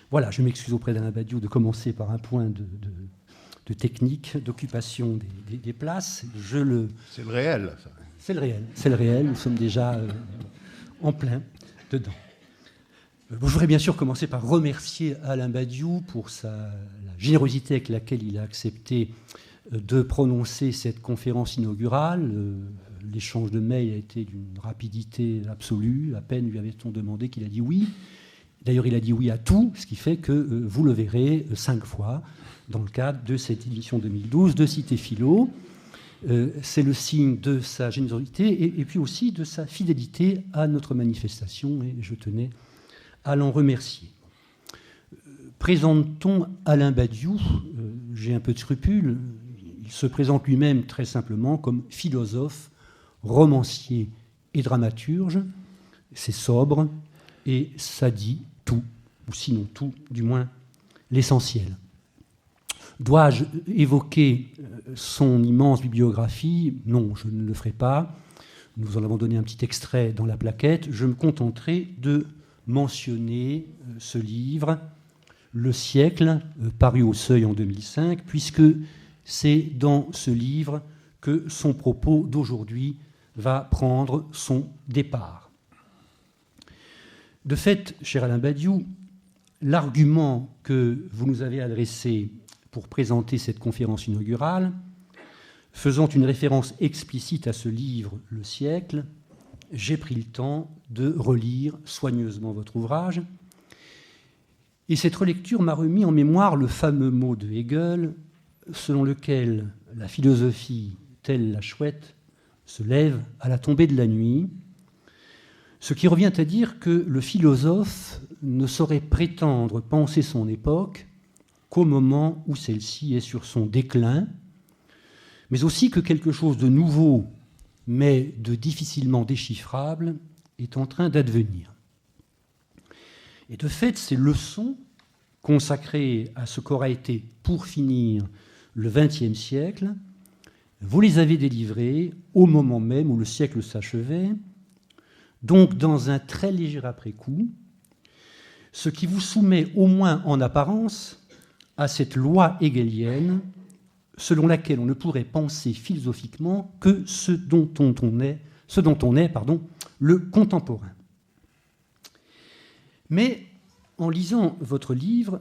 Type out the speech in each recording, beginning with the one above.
Voilà, je m'excuse auprès d'Alain Badiou de commencer par un point de technique, d'occupation des places. C'est le réel, ça. C'est le réel, nous sommes déjà en plein dedans. Je voudrais bien sûr commencer par remercier Alain Badiou pour la générosité avec laquelle il a accepté de prononcer cette conférence inaugurale. L'échange de mails a été d'une rapidité absolue. À peine lui avait-on demandé qu'il a dit oui. D'ailleurs, il a dit oui à tout, ce qui fait que vous le verrez 5 fois dans le cadre de cette édition 2012 de Cité Philo. C'est le signe de sa générosité et puis aussi de sa fidélité à notre manifestation, et je tenais à l'en remercier. Présente-t-on Alain Badiou ? J'ai un peu de scrupule. Il se présente lui-même très simplement comme philosophe, romancier et dramaturge. C'est sobre et ça dit tout, ou sinon tout, du moins l'essentiel. Dois-je évoquer son immense bibliographie ? Non, je ne le ferai pas. Nous en avons donné un petit extrait dans la plaquette. Je me contenterai de mentionner ce livre, Le siècle, paru au Seuil en 2005, puisque c'est dans ce livre que son propos d'aujourd'hui va prendre son départ. De fait, cher Alain Badiou, l'argument que vous nous avez adressé pour présenter cette conférence inaugurale, faisant une référence explicite à ce livre, Le siècle, j'ai pris le temps de relire soigneusement votre ouvrage. Et cette relecture m'a remis en mémoire le fameux mot de Hegel, selon lequel la philosophie, telle la chouette, se lève à la tombée de la nuit, ce qui revient à dire que le philosophe ne saurait prétendre penser son époque qu'au moment où celle-ci est sur son déclin, mais aussi que quelque chose de nouveau, mais de difficilement déchiffrable, est en train d'advenir. Et de fait, ces leçons consacrées à ce qu'aura été, pour finir, le XXe siècle, vous les avez délivrées au moment même où le siècle s'achevait, donc dans un très léger après-coup, ce qui vous soumet au moins en apparence à cette loi hegelienne selon laquelle on ne pourrait penser philosophiquement que ce dont on est, le contemporain. Mais en lisant votre livre,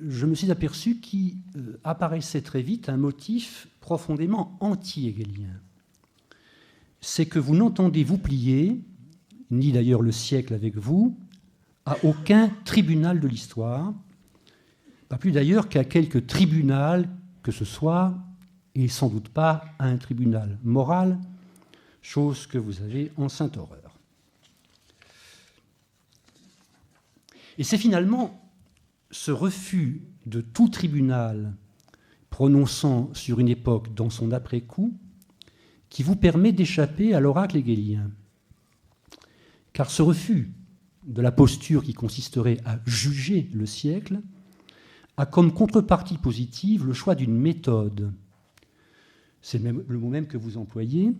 je me suis aperçu qu'il apparaissait très vite un motif profondément anti-hegelien. C'est que vous n'entendez vous plier, ni d'ailleurs le siècle avec vous, à aucun tribunal de l'histoire, pas plus d'ailleurs qu'à quelque tribunal que ce soit, et sans doute pas à un tribunal moral, chose que vous avez en sainte horreur. Et c'est finalement ce refus de tout tribunal prononçant sur une époque dans son après-coup qui vous permet d'échapper à l'oracle hegelien. Car ce refus de la posture qui consisterait à juger le siècle a comme contrepartie positive le choix d'une méthode. C'est le mot même que vous employez,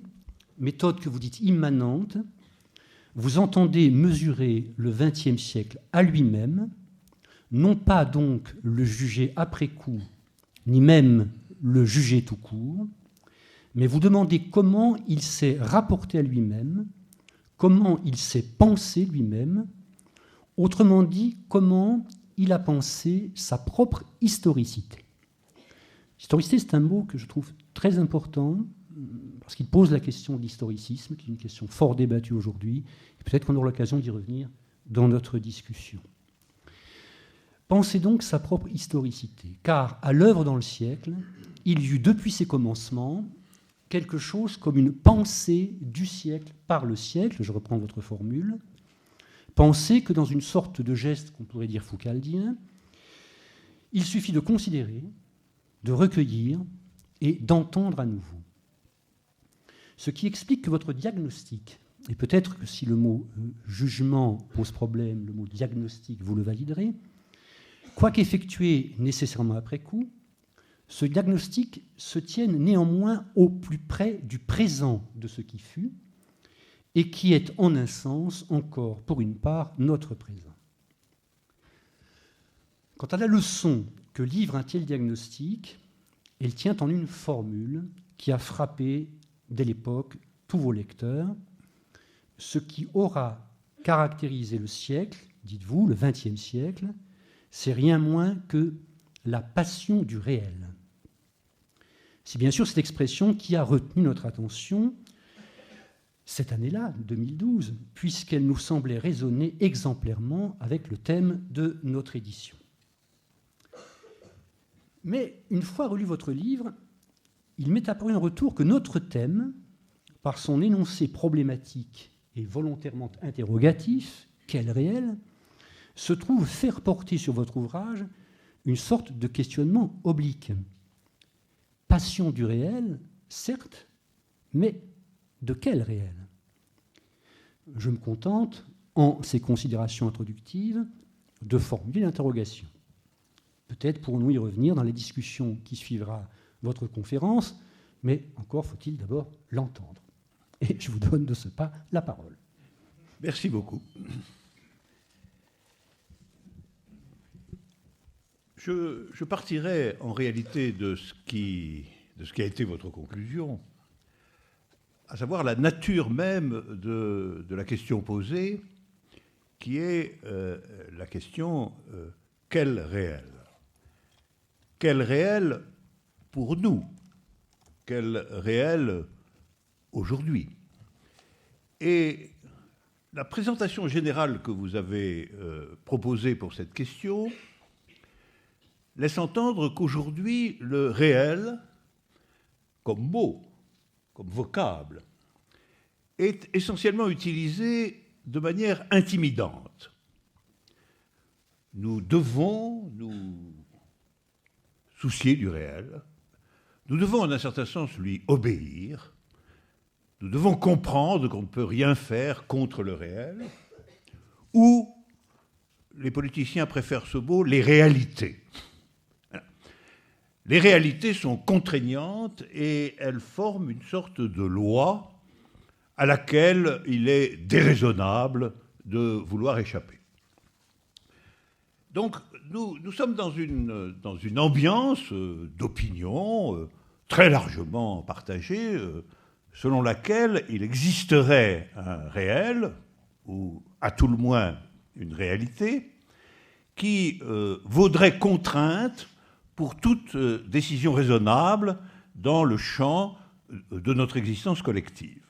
méthode que vous dites immanente. Vous entendez mesurer le XXe siècle à lui-même, non pas donc le juger après coup, ni même le juger tout court, mais vous demandez comment il s'est rapporté à lui-même, comment il s'est pensé lui-même, autrement dit, comment il a pensé sa propre historicité. Historicité, c'est un mot que je trouve très important, parce qu'il pose la question de l'historicisme, qui est une question fort débattue aujourd'hui, et peut-être qu'on aura l'occasion d'y revenir dans notre discussion. Pensez donc sa propre historicité, car à l'œuvre dans le siècle, il y eut depuis ses commencements quelque chose comme une pensée du siècle par le siècle, je reprends votre formule, pensez que dans une sorte de geste qu'on pourrait dire foucaldien, il suffit de considérer, de recueillir et d'entendre à nouveau. Ce qui explique que votre diagnostic, et peut-être que si le mot jugement pose problème, le mot diagnostic, vous le validerez, quoique effectué nécessairement après coup, ce diagnostic se tienne néanmoins au plus près du présent de ce qui fut, et qui est en un sens encore, pour une part, notre présent. Quant à la leçon que livre un tel diagnostic, elle tient en une formule qui a frappé dès l'époque tous vos lecteurs. Ce qui aura caractérisé le siècle, dites-vous, le XXe siècle, c'est rien moins que la passion du réel. C'est bien sûr cette expression qui a retenu notre attention cette année-là, 2012, puisqu'elle nous semblait résonner exemplairement avec le thème de notre édition. Mais une fois relu votre livre, il m'est apparu en retour que notre thème, par son énoncé problématique et volontairement interrogatif, quel réel, se trouve faire porter sur votre ouvrage une sorte de questionnement oblique. Passion du réel, certes, mais de quel réel ? Je me contente, en ces considérations introductives, de formuler l'interrogation. Peut-être pourrons-nous y revenir dans la discussion qui suivra votre conférence, mais encore faut-il d'abord l'entendre. Et je vous donne de ce pas la parole. Merci beaucoup. Je partirai en réalité de ce qui a été votre conclusion, à savoir la nature même de la question posée, qui est la question quel réel ? Quel réel pour nous ? Quel réel aujourd'hui ? Et la présentation générale que vous avez proposée pour cette question laisse entendre qu'aujourd'hui, le réel, comme mot, comme vocable, est essentiellement utilisé de manière intimidante. Nous devons nous soucier du réel, nous devons en un certain sens lui obéir, nous devons comprendre qu'on ne peut rien faire contre le réel, ou, les politiciens préfèrent ce mot, les réalités. Les réalités sont contraignantes et elles forment une sorte de loi à laquelle il est déraisonnable de vouloir échapper. Donc nous sommes dans une ambiance d'opinion très largement partagée, selon laquelle il existerait un réel, ou à tout le moins une réalité, qui vaudrait contrainte pour toute décision raisonnable dans le champ de notre existence collective.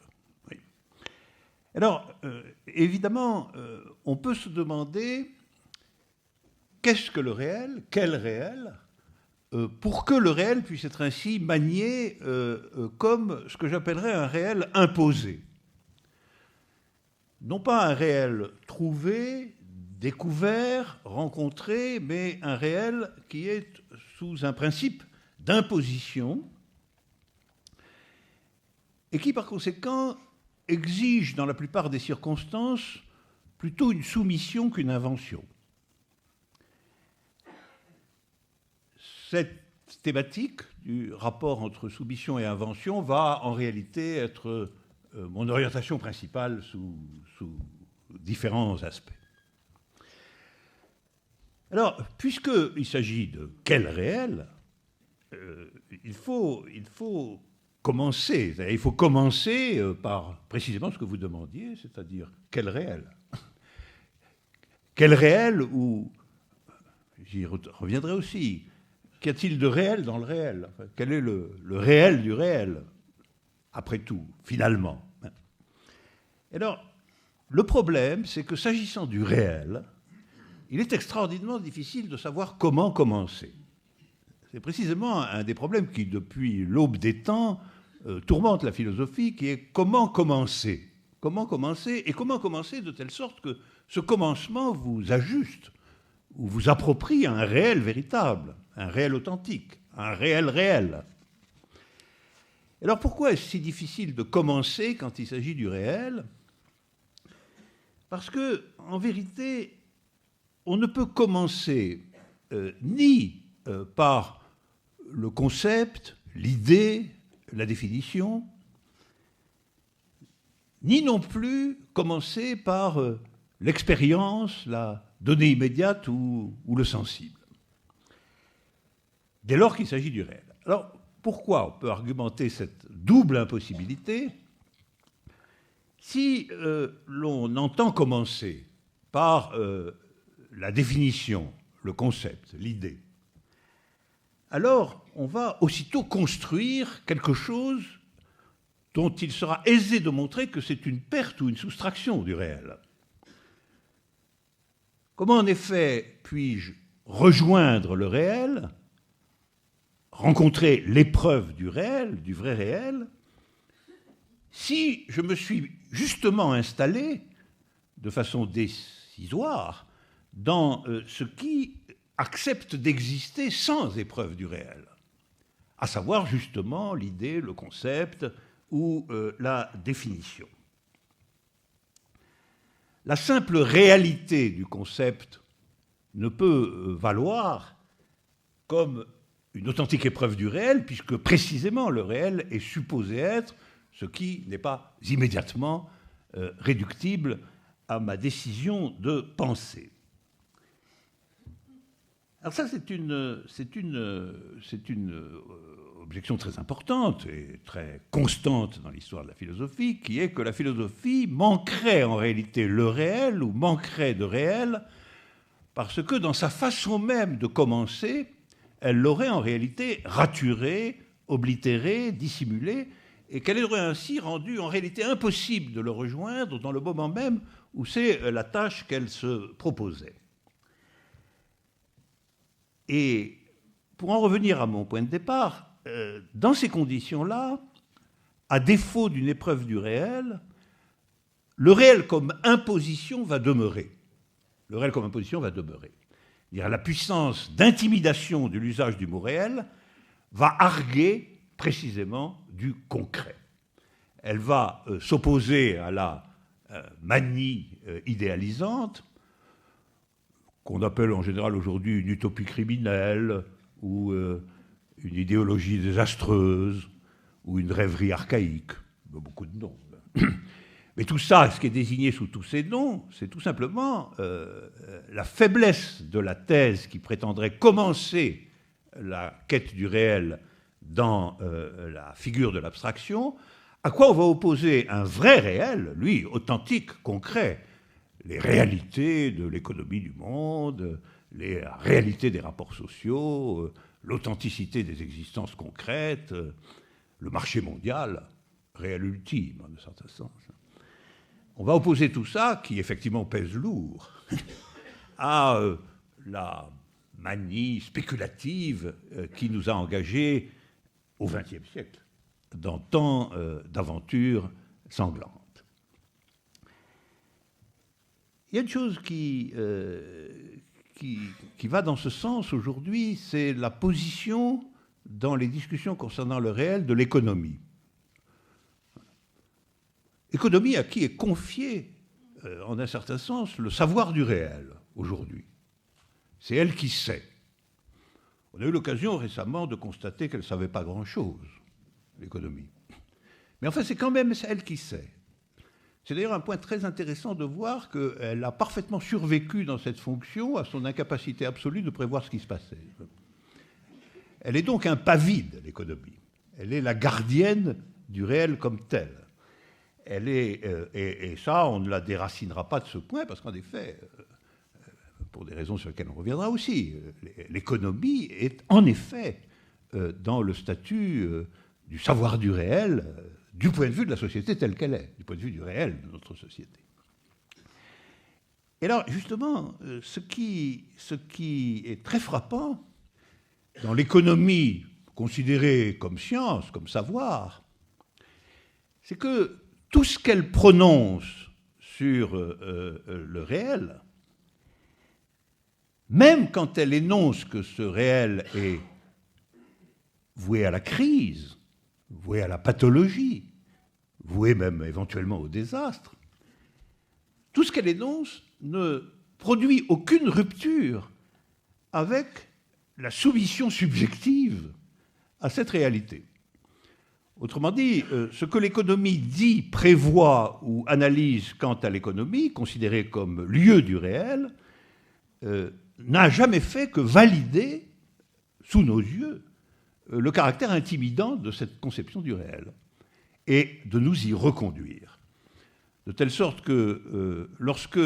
Oui. Alors, évidemment, on peut se demander qu'est-ce que le réel, quel réel, pour que le réel puisse être ainsi manié comme ce que j'appellerais un réel imposé. Non pas un réel trouvé, découvert, rencontré, mais un réel qui est sous un principe d'imposition et qui, par conséquent, exige, dans la plupart des circonstances, plutôt une soumission qu'une invention. Cette thématique du rapport entre soumission et invention va en réalité être mon orientation principale sous différents aspects. Alors, puisqu'il s'agit de quel réel, il faut commencer. Il faut commencer par précisément ce que vous demandiez, c'est-à-dire quel réel. Quel réel, ou j'y reviendrai aussi, qu'y a-t-il de réel dans le réel ? Enfin, quel est le réel du réel, après tout, finalement ? Alors, le problème, c'est que s'agissant du réel, il est extraordinairement difficile de savoir comment commencer. C'est précisément un des problèmes qui, depuis l'aube des temps, tourmente la philosophie, qui est comment commencer ? Comment commencer ? Et comment commencer de telle sorte que ce commencement vous ajuste ou vous approprie un réel véritable, un réel authentique, un réel réel. Alors pourquoi est-ce si difficile de commencer quand il s'agit du réel ? Parce que, en vérité, on ne peut commencer ni par le concept, l'idée, la définition, ni non plus commencer par l'expérience, la donnée immédiate ou le sensible. dès lors qu'il s'agit du réel. Alors, pourquoi on peut argumenter cette double impossibilité? Si l'on entend commencer par la définition, le concept, l'idée, alors on va aussitôt construire quelque chose dont il sera aisé de montrer que c'est une perte ou une soustraction du réel. Comment en effet puis-je rejoindre le réel, rencontrer l'épreuve du réel, du vrai réel, si je me suis justement installé de façon décisoire dans ce qui accepte d'exister sans épreuve du réel, à savoir justement l'idée, le concept ou la définition. La simple réalité du concept ne peut valoir comme une authentique épreuve du réel, puisque précisément le réel est supposé être ce qui n'est pas immédiatement réductible à ma décision de penser. Alors ça, c'est une objection très importante et très constante dans l'histoire de la philosophie, qui est que la philosophie manquerait en réalité le réel ou manquerait de réel parce que dans sa façon même de commencer, elle l'aurait en réalité raturé, oblitéré, dissimulé, et qu'elle aurait ainsi rendu en réalité impossible de le rejoindre dans le moment même où c'est la tâche qu'elle se proposait. Et pour en revenir à mon point de départ, dans ces conditions-là, à défaut d'une épreuve du réel, le réel comme imposition va demeurer. Le réel comme imposition va demeurer. La puissance d'intimidation de l'usage du mot réel va arguer précisément du concret. Elle va s'opposer à la manie idéalisante, qu'on appelle en général aujourd'hui une utopie criminelle, ou une idéologie désastreuse, ou une rêverie archaïque. Beaucoup de noms. Mais tout ça, ce qui est désigné sous tous ces noms, c'est tout simplement la faiblesse de la thèse qui prétendrait commencer la quête du réel dans la figure de l'abstraction, à quoi on va opposer un vrai réel, lui, authentique, concret, les réalités de l'économie du monde, les réalités des rapports sociaux, l'authenticité des existences concrètes, le marché mondial, réel ultime, en un certain sens. On va opposer tout ça, qui effectivement pèse lourd, à la manie spéculative qui nous a engagés au XXe siècle, dans tant d'aventures sanglantes. Il y a une chose qui va dans ce sens aujourd'hui, c'est la position dans les discussions concernant le réel de l'économie. Économie à qui est confié, en un certain sens, le savoir du réel aujourd'hui. C'est elle qui sait. On a eu l'occasion récemment de constater qu'elle ne savait pas grand-chose, l'économie. Mais enfin, c'est quand même elle qui sait. C'est d'ailleurs un point très intéressant de voir qu'elle a parfaitement survécu dans cette fonction à son incapacité absolue de prévoir ce qui se passait. Elle est donc un pas vide, l'économie. Elle est la gardienne du réel comme tel. Elle est, et ça, on ne la déracinera pas de ce point, parce qu'en effet, pour des raisons sur lesquelles on reviendra aussi, l'économie est en effet dans le statut du savoir du réel, du point de vue de la société telle qu'elle est, du point de vue du réel de notre société. Et alors, justement, ce qui est très frappant dans l'économie considérée comme science, comme savoir, c'est que tout ce qu'elle prononce sur le réel, même quand elle énonce que ce réel est voué à la crise, voué à la pathologie, voué même éventuellement au désastre, tout ce qu'elle énonce ne produit aucune rupture avec la soumission subjective à cette réalité. Autrement dit, ce que l'économie dit, prévoit ou analyse quant à l'économie, considérée comme lieu du réel, n'a jamais fait que valider sous nos yeux le caractère intimidant de cette conception du réel et de nous y reconduire. De telle sorte que lorsque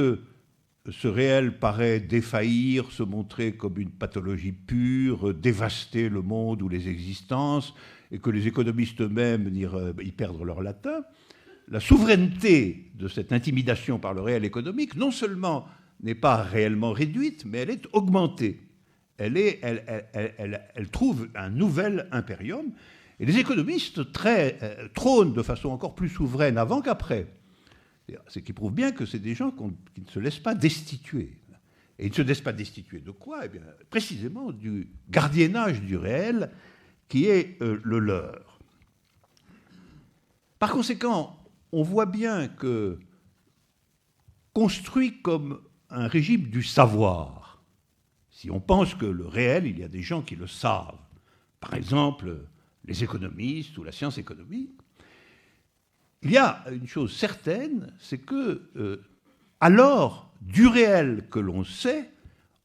ce réel paraît défaillir, se montrer comme une pathologie pure, dévaster le monde ou les existences, et que les économistes eux-mêmes y perdent leur latin, la souveraineté de cette intimidation par le réel économique, non seulement n'est pas réellement réduite, mais elle est augmentée. Elle trouve un nouvel impérium, et les économistes trônent de façon encore plus souveraine avant qu'après. Ce qui prouve bien que c'est des gens qui ne se laissent pas destituer. Et ils ne se laissent pas destituer de quoi ? Eh bien, précisément du gardiennage du réel qui est le leur. Par conséquent, on voit bien que, construit comme un régime du savoir, si on pense que le réel, il y a des gens qui le savent, par exemple les économistes ou la science économique, il y a une chose certaine, c'est que, alors, du réel que l'on sait,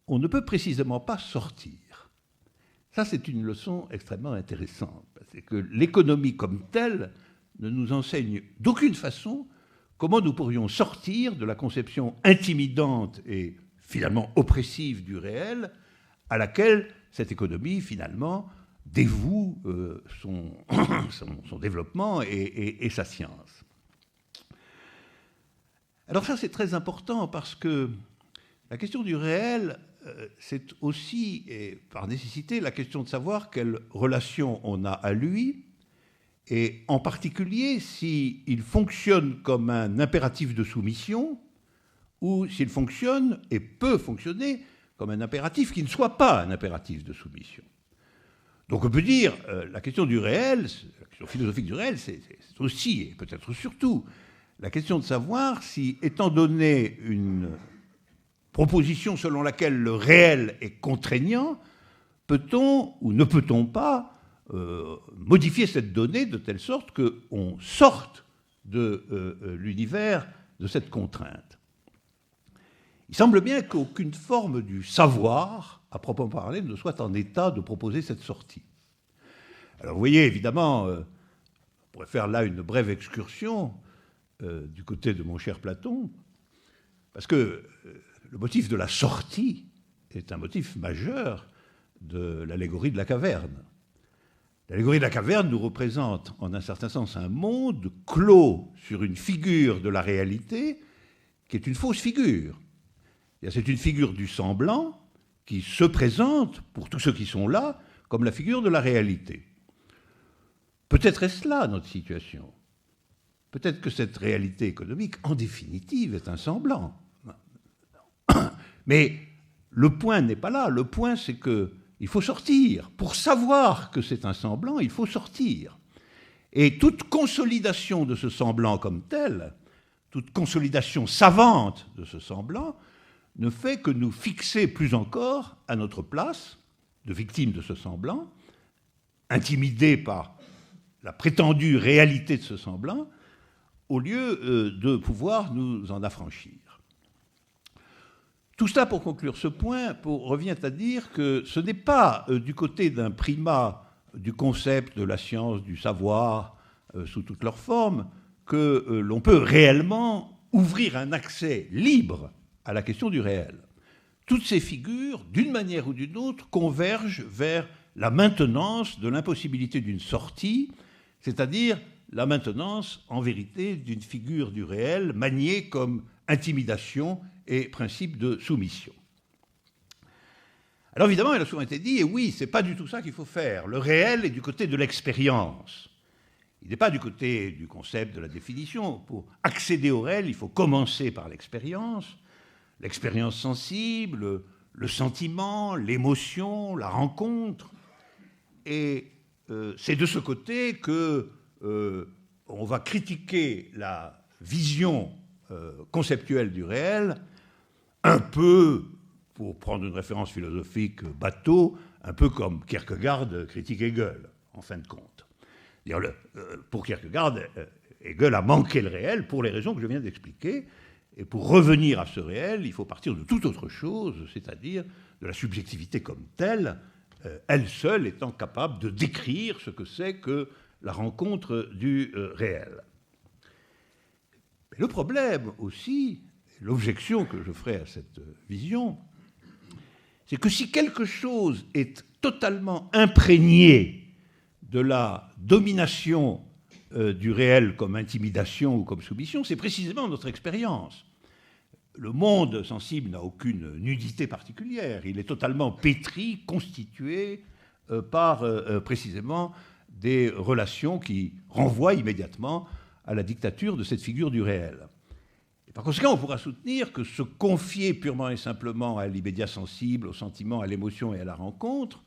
on ne peut précisément pas sortir. Ça, c'est une leçon extrêmement intéressante. C'est que l'économie comme telle ne nous enseigne d'aucune façon comment nous pourrions sortir de la conception intimidante et finalement oppressive du réel à laquelle cette économie, finalement, dévoue son développement et sa science. Alors ça, c'est très important parce que la question du réel, c'est aussi, et par nécessité, la question de savoir quelle relation on a à lui, et en particulier s'il fonctionne comme un impératif de soumission ou s'il fonctionne et peut fonctionner comme un impératif qui ne soit pas un impératif de soumission. Donc on peut dire, la question du réel, la question philosophique du réel, c'est aussi, et peut-être surtout, la question de savoir si, étant donné une proposition selon laquelle le réel est contraignant, peut-on ou ne peut-on pas modifier cette donnée de telle sorte qu'on sorte de l'univers de cette contrainte. Il semble bien qu'aucune forme du savoir, à proprement parler, ne soit en état de proposer cette sortie. Alors vous voyez, évidemment, on pourrait faire là une brève excursion du côté de mon cher Platon, parce que le motif de la sortie est un motif majeur de l'allégorie de la caverne. L'allégorie de la caverne nous représente, en un certain sens, un monde clos sur une figure de la réalité qui est une fausse figure. C'est une figure du semblant qui se présente, pour tous ceux qui sont là, comme la figure de la réalité. Peut-être est-ce là notre situation. Peut-être que cette réalité économique, en définitive, est un semblant. Mais le point n'est pas là. Le point, c'est qu'il faut sortir. Pour savoir que c'est un semblant, il faut sortir. Et toute consolidation de ce semblant comme tel, toute consolidation savante de ce semblant, ne fait que nous fixer plus encore à notre place de victime de ce semblant, intimidés par la prétendue réalité de ce semblant, au lieu de pouvoir nous en affranchir. Tout cela, pour conclure ce point, revient à dire que ce n'est pas du côté d'un primat du concept de la science, du savoir, sous toutes leurs formes, que l'on peut réellement ouvrir un accès libre à la question du réel. Toutes ces figures, d'une manière ou d'une autre, convergent vers la maintenance de l'impossibilité d'une sortie, c'est-à-dire la maintenance, en vérité, d'une figure du réel maniée comme intimidation et principe de soumission. Alors évidemment, il a souvent été dit, et oui, c'est pas du tout ça qu'il faut faire. Le réel est du côté de l'expérience. Il n'est pas du côté du concept de la définition. Pour accéder au réel, il faut commencer par l'expérience sensible, le sentiment, l'émotion, la rencontre. Et c'est de ce côté que on va critiquer la vision conceptuelle du réel, un peu, pour prendre une référence philosophique bateau, un peu comme Kierkegaard critique Hegel, en fin de compte. Pour Kierkegaard, Hegel a manqué le réel pour les raisons que je viens d'expliquer, et pour revenir à ce réel, il faut partir de toute autre chose, c'est-à-dire de la subjectivité comme telle, elle seule étant capable de décrire ce que c'est que la rencontre du réel. Mais le problème aussi, l'objection que je ferai à cette vision, c'est que si quelque chose est totalement imprégné de la domination du réel comme intimidation ou comme soumission, c'est précisément notre expérience. Le monde sensible n'a aucune nudité particulière, il est totalement pétri, constitué par précisément des relations qui renvoient immédiatement à la dictature de cette figure du réel. Et par conséquent, on pourra soutenir que se confier purement et simplement à l'immédiat sensible, au sentiment, à l'émotion et à la rencontre,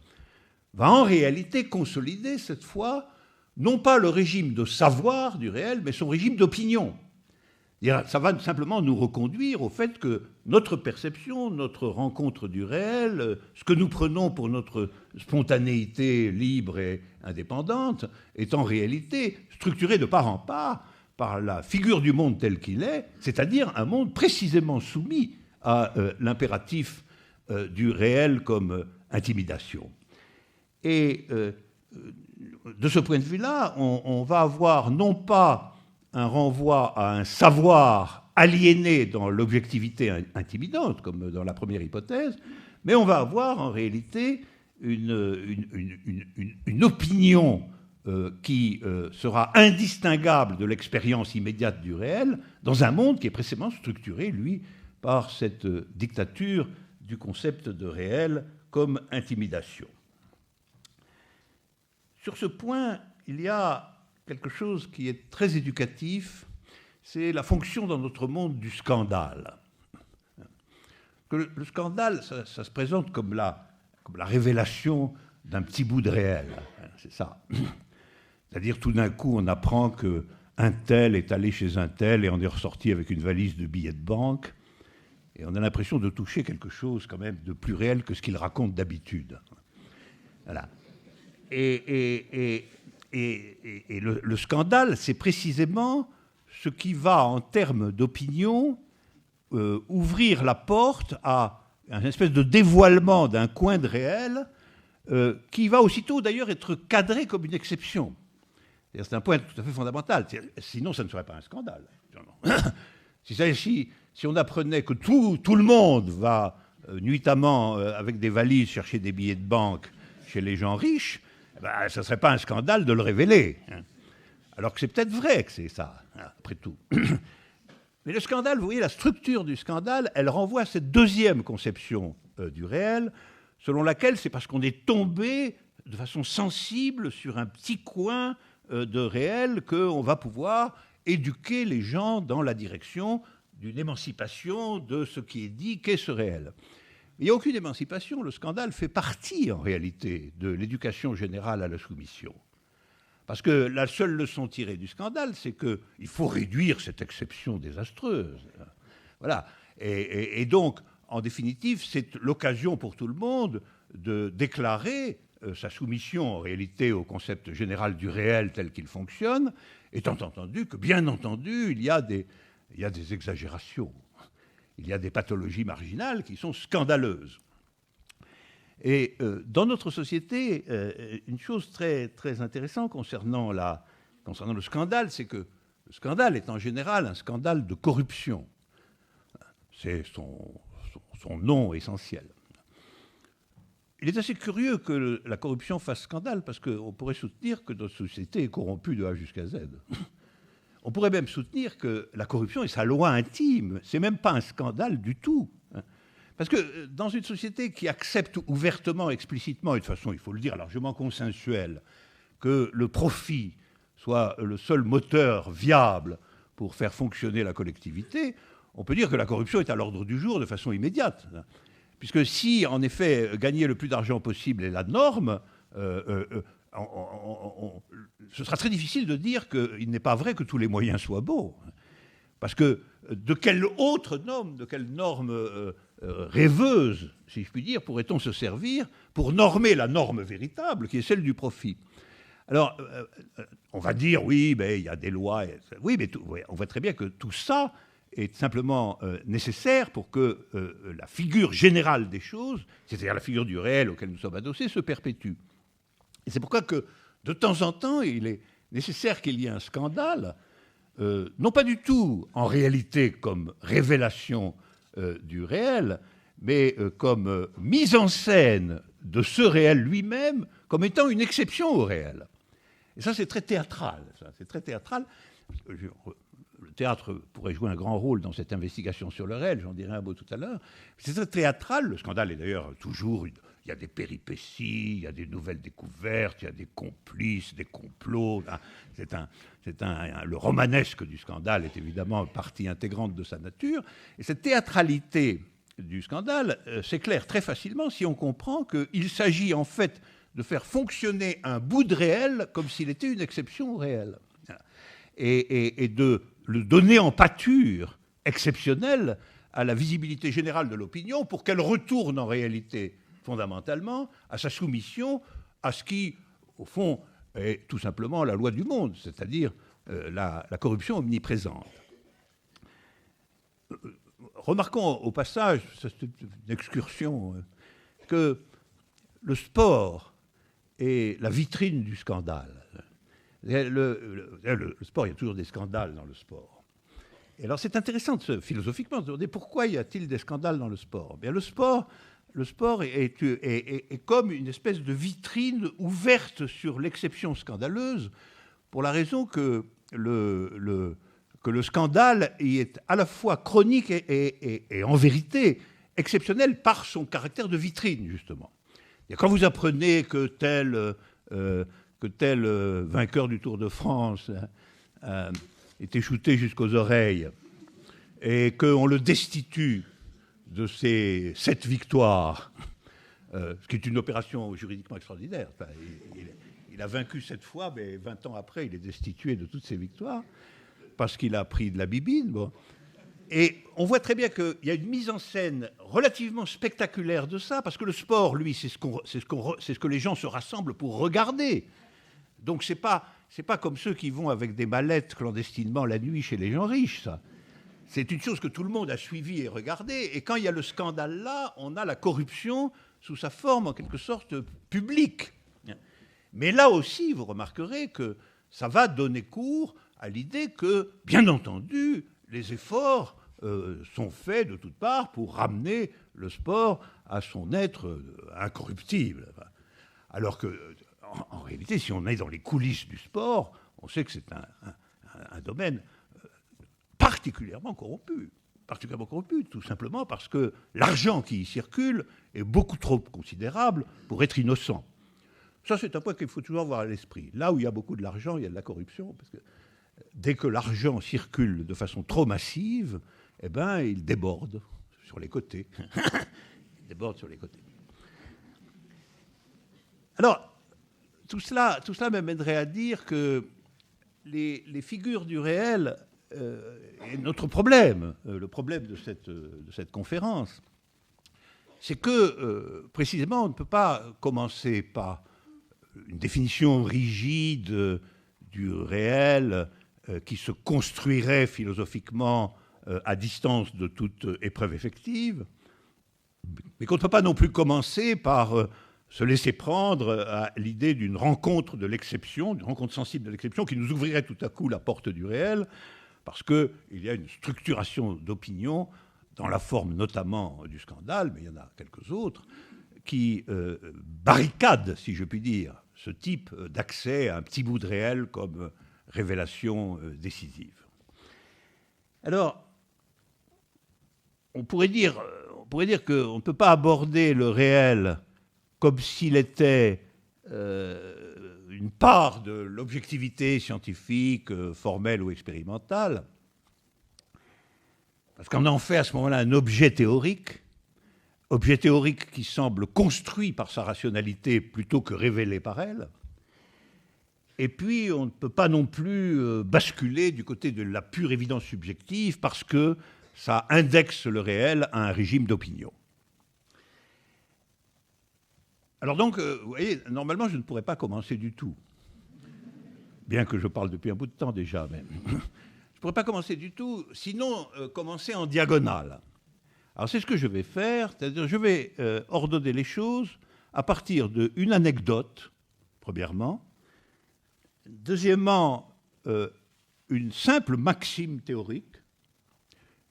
va en réalité consolider cette fois, non pas le régime de savoir du réel, mais son régime d'opinion. Ça va simplement nous reconduire au fait que notre perception, notre rencontre du réel, ce que nous prenons pour notre spontanéité libre et indépendante, est en réalité structuré de part en part par la figure du monde tel qu'il est, c'est-à-dire un monde précisément soumis à l'impératif du réel comme intimidation. Et de ce point de vue-là, on va avoir non pas un renvoi à un savoir aliéné dans l'objectivité intimidante, comme dans la première hypothèse, mais on va avoir en réalité une opinion qui sera indistinguable de l'expérience immédiate du réel, dans un monde qui est précisément structuré, lui, par cette dictature du concept de réel comme intimidation. Sur ce point, il y a quelque chose qui est très éducatif, c'est la fonction dans notre monde du scandale. Le scandale, ça se présente comme la révélation d'un petit bout de réel, c'est ça. C'est-à-dire tout d'un coup, on apprend qu'un tel est allé chez un tel et on est ressorti avec une valise de billets de banque, et on a l'impression de toucher quelque chose quand même de plus réel que ce qu'il raconte d'habitude. Voilà. Et le scandale, c'est précisément ce qui va, en termes d'opinion, ouvrir la porte à une espèce de dévoilement d'un coin de réel qui va aussitôt d'ailleurs être cadré comme une exception. C'est un point tout à fait fondamental. Sinon, ça ne serait pas un scandale. Si on apprenait que tout le monde va nuitamment avec des valises chercher des billets de banque chez les gens riches, ben, ça ne serait pas un scandale de le révéler. Alors que c'est peut-être vrai que c'est ça, après tout. Mais le scandale, vous voyez, la structure du scandale, elle renvoie à cette deuxième conception du réel, selon laquelle c'est parce qu'on est tombé de façon sensible sur un petit coin de réel qu'on va pouvoir éduquer les gens dans la direction d'une émancipation de ce qui est dit qu'est ce réel. Il n'y a aucune émancipation, le scandale fait partie en réalité de l'éducation générale à la soumission. Parce que la seule leçon tirée du scandale, c'est qu'il faut réduire cette exception désastreuse. Voilà. Et donc, en définitive, c'est l'occasion pour tout le monde de déclarer sa soumission en réalité au concept général du réel tel qu'il fonctionne, étant entendu que, bien entendu, il y a des exagérations. Il y a des pathologies marginales qui sont scandaleuses. Et dans notre société, une chose très, très intéressante concernant le scandale, c'est que le scandale est en général un scandale de corruption. C'est son nom essentiel. Il est assez curieux que la corruption fasse scandale, parce qu'on pourrait soutenir que notre société est corrompue de A jusqu'à Z. On pourrait même soutenir que la corruption est sa loi intime. Ce n'est même pas un scandale du tout. Parce que dans une société qui accepte ouvertement, explicitement, et de façon, il faut le dire, largement consensuelle, que le profit soit le seul moteur viable pour faire fonctionner la collectivité, on peut dire que la corruption est à l'ordre du jour de façon immédiate. Puisque si, en effet, gagner le plus d'argent possible est la norme, ce sera très difficile de dire qu'il n'est pas vrai que tous les moyens soient beaux. Parce que de quelle autre norme, de quelle norme rêveuse, si je puis dire, pourrait-on se servir pour normer la norme véritable, qui est celle du profit? Alors, on va dire, oui, mais il y a des lois. Oui, mais on voit très bien que tout ça est simplement nécessaire pour que la figure générale des choses, c'est-à-dire la figure du réel auquel nous sommes adossés, se perpétue. Et c'est pourquoi que, de temps en temps, il est nécessaire qu'il y ait un scandale, non pas du tout en réalité comme révélation du réel, mais comme mise en scène de ce réel lui-même comme étant une exception au réel. Et ça, c'est très théâtral. C'est très théâtral. Le théâtre pourrait jouer un grand rôle dans cette investigation sur le réel, j'en dirai un mot tout à l'heure. C'est très théâtral. Le scandale est d'ailleurs toujours... Il y a des péripéties, il y a des nouvelles découvertes, il y a des complices, des complots. Le romanesque du scandale est évidemment partie intégrante de sa nature. Et cette théâtralité du scandale s'éclaire très facilement si on comprend qu'il s'agit en fait de faire fonctionner un bout de réel comme s'il était une exception au réel. Et de le donner en pâture exceptionnelle à la visibilité générale de l'opinion pour qu'elle retourne en réalité fondamentalement à sa soumission à ce qui, au fond, est tout simplement la loi du monde, c'est-à-dire la corruption omniprésente. Remarquons au passage, c'est une excursion, que le sport est la vitrine du scandale. Le sport, il y a toujours des scandales dans le sport. Et alors c'est intéressant philosophiquement de se demander pourquoi y a-t-il des scandales dans le sport. Bien, le sport est comme une espèce de vitrine ouverte sur l'exception scandaleuse, pour la raison que le scandale y est à la fois chronique et en vérité exceptionnel par son caractère de vitrine, justement. Et quand vous apprenez que tel vainqueur du Tour de France était shooté jusqu'aux oreilles et qu'on le destitue de ses 7 victoires, ce qui est une opération juridiquement extraordinaire. Enfin, il a vaincu 7 fois, mais 20 ans après, il est destitué de toutes ses victoires parce qu'il a pris de la bibine. Bon. Et on voit très bien qu'il y a une mise en scène relativement spectaculaire de ça, parce que le sport, lui, c'est ce que les gens se rassemblent pour regarder. Donc c'est pas comme ceux qui vont avec des mallettes clandestinement la nuit chez les gens riches, ça. C'est une chose que tout le monde a suivie et regardée. Et quand il y a le scandale là, on a la corruption sous sa forme, en quelque sorte, publique. Mais là aussi, vous remarquerez que ça va donner cours à l'idée que, bien entendu, les efforts sont faits de toutes parts pour ramener le sport à son être incorruptible. Alors que, en réalité, si on est dans les coulisses du sport, on sait que c'est un domaine particulièrement corrompu, tout simplement parce que l'argent qui y circule est beaucoup trop considérable pour être innocent. Ça, c'est un point qu'il faut toujours avoir à l'esprit. Là où il y a beaucoup de l'argent, il y a de la corruption, parce que dès que l'argent circule de façon trop massive, eh ben, il déborde sur les côtés. Il déborde sur les côtés. Alors, tout cela m'amènerait à dire que les figures du réel est notre problème, le problème de cette conférence. C'est que, précisément, on ne peut pas commencer par une définition rigide du réel qui se construirait philosophiquement à distance de toute épreuve effective, mais qu'on ne peut pas non plus commencer par se laisser prendre à l'idée d'une rencontre de l'exception, d'une rencontre sensible de l'exception qui nous ouvrirait tout à coup la porte du réel, parce qu'il y a une structuration d'opinion dans la forme notamment du scandale, mais il y en a quelques autres, qui barricadent, si je puis dire, ce type d'accès à un petit bout de réel comme révélation décisive. Alors, on pourrait dire qu'on ne peut pas aborder le réel comme s'il était une part de l'objectivité scientifique, formelle ou expérimentale, parce qu'on en fait à ce moment-là un objet théorique qui semble construit par sa rationalité plutôt que révélé par elle. Et puis, on ne peut pas non plus basculer du côté de la pure évidence subjective parce que ça indexe le réel à un régime d'opinion. Alors donc, vous voyez, normalement, je ne pourrais pas commencer du tout. Bien que je parle depuis un bout de temps déjà, mais ne pourrais pas commencer du tout, sinon commencer en diagonale. Alors c'est ce que je vais faire, c'est-à-dire je vais ordonner les choses à partir d'une anecdote, premièrement, deuxièmement, une simple maxime théorique,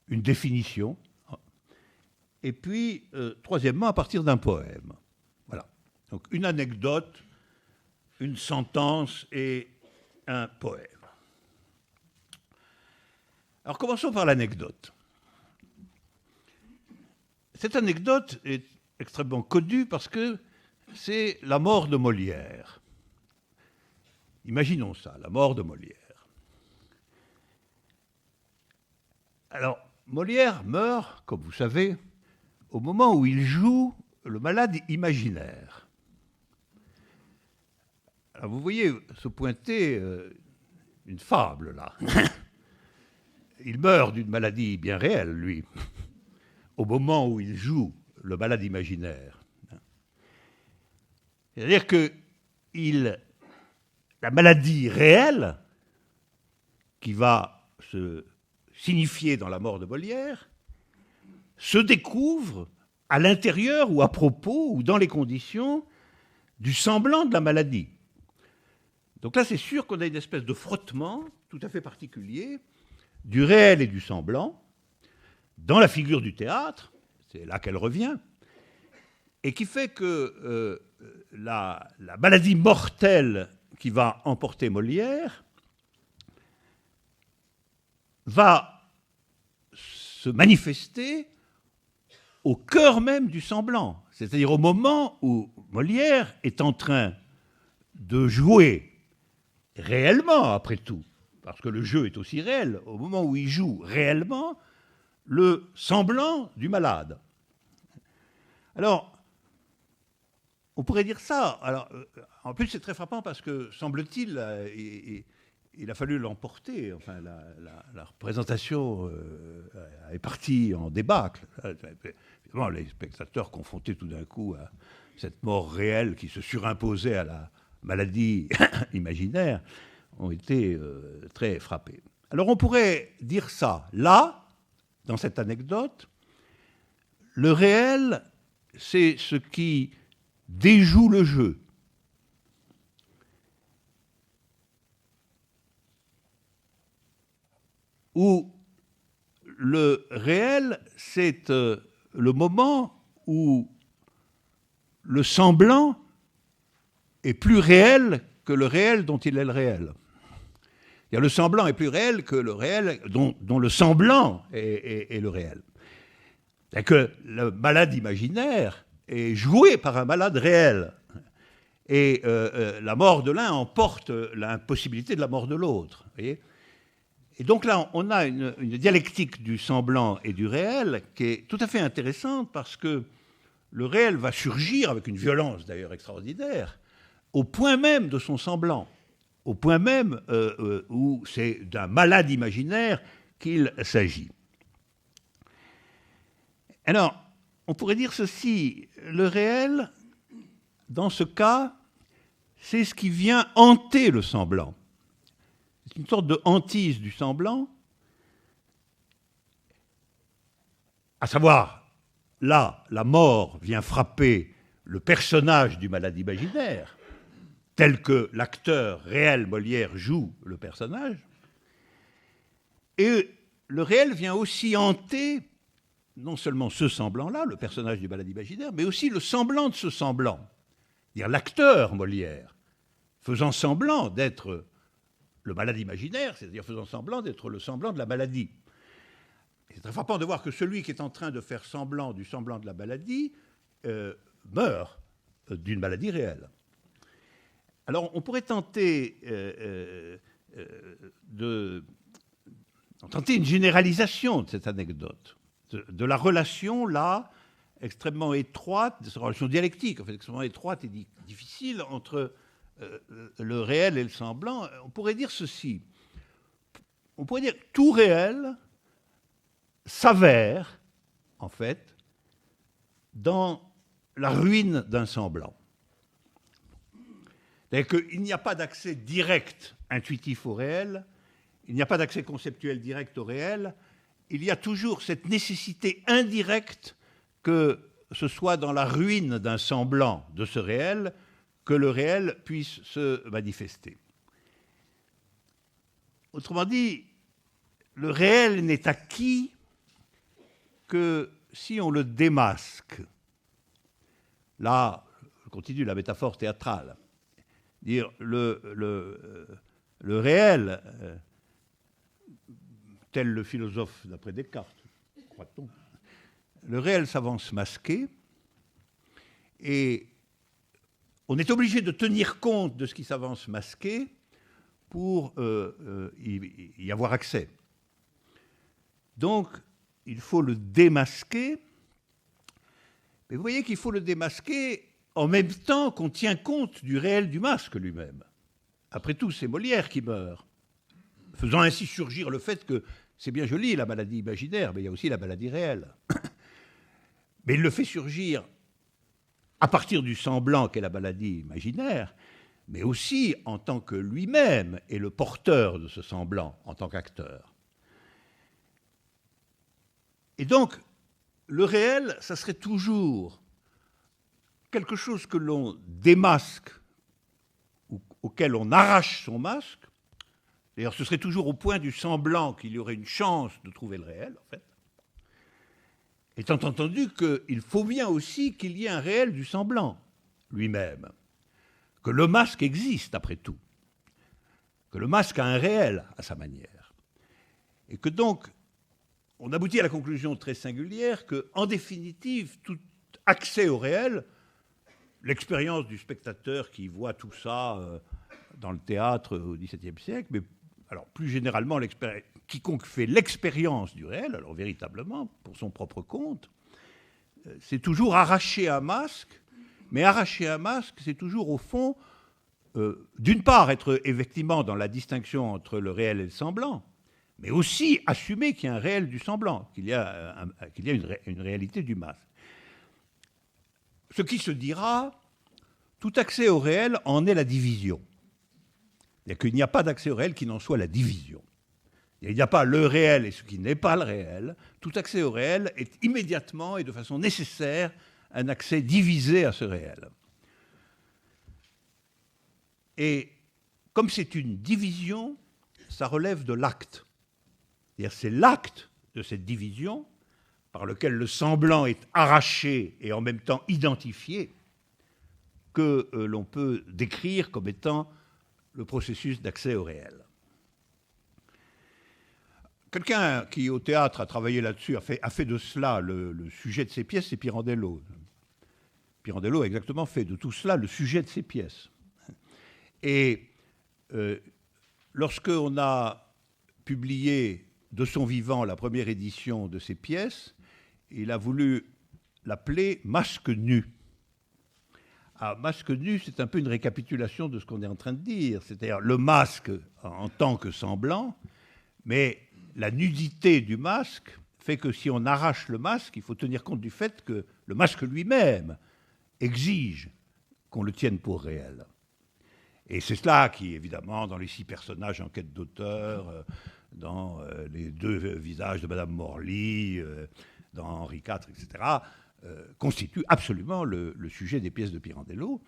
une définition, et puis, troisièmement, à partir d'un poème. Voilà. Donc une anecdote, une sentence et un poème. Alors commençons par l'anecdote. Cette anecdote est extrêmement connue parce que c'est la mort de Molière. Imaginons ça, la mort de Molière. Alors, Molière meurt, comme vous savez, au moment où il joue le malade imaginaire. Alors, vous voyez se pointer une fable, là. Il meurt d'une maladie bien réelle, lui, au moment où il joue le malade imaginaire. C'est-à-dire que la maladie réelle, qui va se signifier dans la mort de Molière, se découvre à l'intérieur ou à propos ou dans les conditions du semblant de la maladie. Donc là, c'est sûr qu'on a une espèce de frottement tout à fait particulier du réel et du semblant dans la figure du théâtre, c'est là qu'elle revient, et qui fait que la maladie mortelle qui va emporter Molière va se manifester au cœur même du semblant, c'est-à-dire au moment où Molière est en train de jouer réellement, après tout, parce que le jeu est aussi réel, au moment où il joue réellement le semblant du malade. Alors, on pourrait dire ça. Alors, en plus, c'est très frappant parce que, semble-t-il, il a fallu l'emporter. Enfin, la représentation est partie en débâcle. Évidemment, les spectateurs confrontés tout d'un coup à cette mort réelle qui se surimposait à la maladie imaginaire ont été très frappés. Alors, on pourrait dire ça. Là, dans cette anecdote, le réel, c'est ce qui déjoue le jeu. Où le réel, c'est le moment où le semblant est plus réel que le réel dont il est le réel. Le semblant est plus réel que le réel dont le semblant est le réel. C'est que le malade imaginaire est joué par un malade réel. Et la mort de l'un emporte l'impossibilité de la mort de l'autre. Et donc là, on a une dialectique du semblant et du réel qui est tout à fait intéressante parce que le réel va surgir, avec une violence d'ailleurs extraordinaire, au point même de son semblant, au point même où c'est d'un malade imaginaire qu'il s'agit. Alors, on pourrait dire ceci, le réel, dans ce cas, c'est ce qui vient hanter le semblant. C'est une sorte de hantise du semblant, à savoir, là, la mort vient frapper le personnage du malade imaginaire, tel que l'acteur réel Molière joue le personnage, et le réel vient aussi hanter non seulement ce semblant-là, le personnage du malade imaginaire, mais aussi le semblant de ce semblant. C'est-à-dire l'acteur Molière, faisant semblant d'être le malade imaginaire, c'est-à-dire faisant semblant d'être le semblant de la maladie. C'est très frappant de voir que celui qui est en train de faire semblant du semblant de la maladie meurt d'une maladie réelle. Alors, on pourrait tenter une généralisation de cette anecdote, de la relation, là, extrêmement étroite, de cette relation dialectique, en fait, extrêmement étroite et difficile entre le réel et le semblant. On pourrait dire ceci. On pourrait dire que tout réel s'avère, en fait, dans la ruine d'un semblant. C'est-à-dire qu'il n'y a pas d'accès direct, intuitif au réel, il n'y a pas d'accès conceptuel direct au réel, il y a toujours cette nécessité indirecte que ce soit dans la ruine d'un semblant de ce réel que le réel puisse se manifester. Autrement dit, le réel n'est acquis que si on le démasque. Là, je continue la métaphore théâtrale. Dire le réel, tel le philosophe d'après Descartes, croit-on, le réel s'avance masqué et on est obligé de tenir compte de ce qui s'avance masqué pour y avoir accès. Donc, il faut le démasquer, mais vous voyez qu'il faut le démasquer en même temps qu'on tient compte du réel du masque lui-même. Après tout, c'est Molière qui meurt, faisant ainsi surgir le fait que c'est bien joli la maladie imaginaire, mais il y a aussi la maladie réelle. Mais il le fait surgir à partir du semblant qu'est la maladie imaginaire, mais aussi en tant que lui-même est le porteur de ce semblant, en tant qu'acteur. Et donc, le réel, ça serait toujours quelque chose que l'on démasque, ou auquel on arrache son masque. D'ailleurs, ce serait toujours au point du semblant qu'il y aurait une chance de trouver le réel, en fait. Étant entendu qu'il faut bien aussi qu'il y ait un réel du semblant lui-même, que le masque existe après tout, que le masque a un réel à sa manière, et que donc on aboutit à la conclusion très singulière que, en définitive, tout accès au réel, l'expérience du spectateur qui voit tout ça dans le théâtre au XVIIe siècle, mais alors plus généralement quiconque fait l'expérience du réel, alors véritablement pour son propre compte, c'est toujours arracher un masque, mais arracher un masque, c'est toujours au fond, d'une part, être effectivement dans la distinction entre le réel et le semblant, mais aussi assumer qu'il y a un réel du semblant, qu'il y a une réalité du masque. Ce qui se dira, tout accès au réel en est la division. C'est-à-dire qu'il n'y a pas d'accès au réel qui n'en soit la division. Il n'y a pas le réel et ce qui n'est pas le réel. Tout accès au réel est immédiatement et de façon nécessaire un accès divisé à ce réel. Et comme c'est une division, ça relève de l'acte. C'est-à-dire c'est l'acte de cette division par lequel le semblant est arraché et en même temps identifié que l'on peut décrire comme étant le processus d'accès au réel. Quelqu'un qui, au théâtre, a travaillé là-dessus, a fait de cela le sujet de ses pièces, c'est Pirandello. Pirandello a exactement fait de tout cela le sujet de ses pièces. Et lorsqu'on a publié de son vivant la première édition de ses pièces, il a voulu l'appeler « Masque nu ». Ah, masque nu, c'est un peu une récapitulation de ce qu'on est en train de dire, c'est-à-dire le masque en tant que semblant, mais la nudité du masque fait que si on arrache le masque, il faut tenir compte du fait que le masque lui-même exige qu'on le tienne pour réel. Et c'est cela qui, évidemment, dans les 6 personnages en quête d'auteur, dans les 2 visages de Madame Morley, dans Henri IV, etc., constitue absolument le sujet des pièces de Pirandello.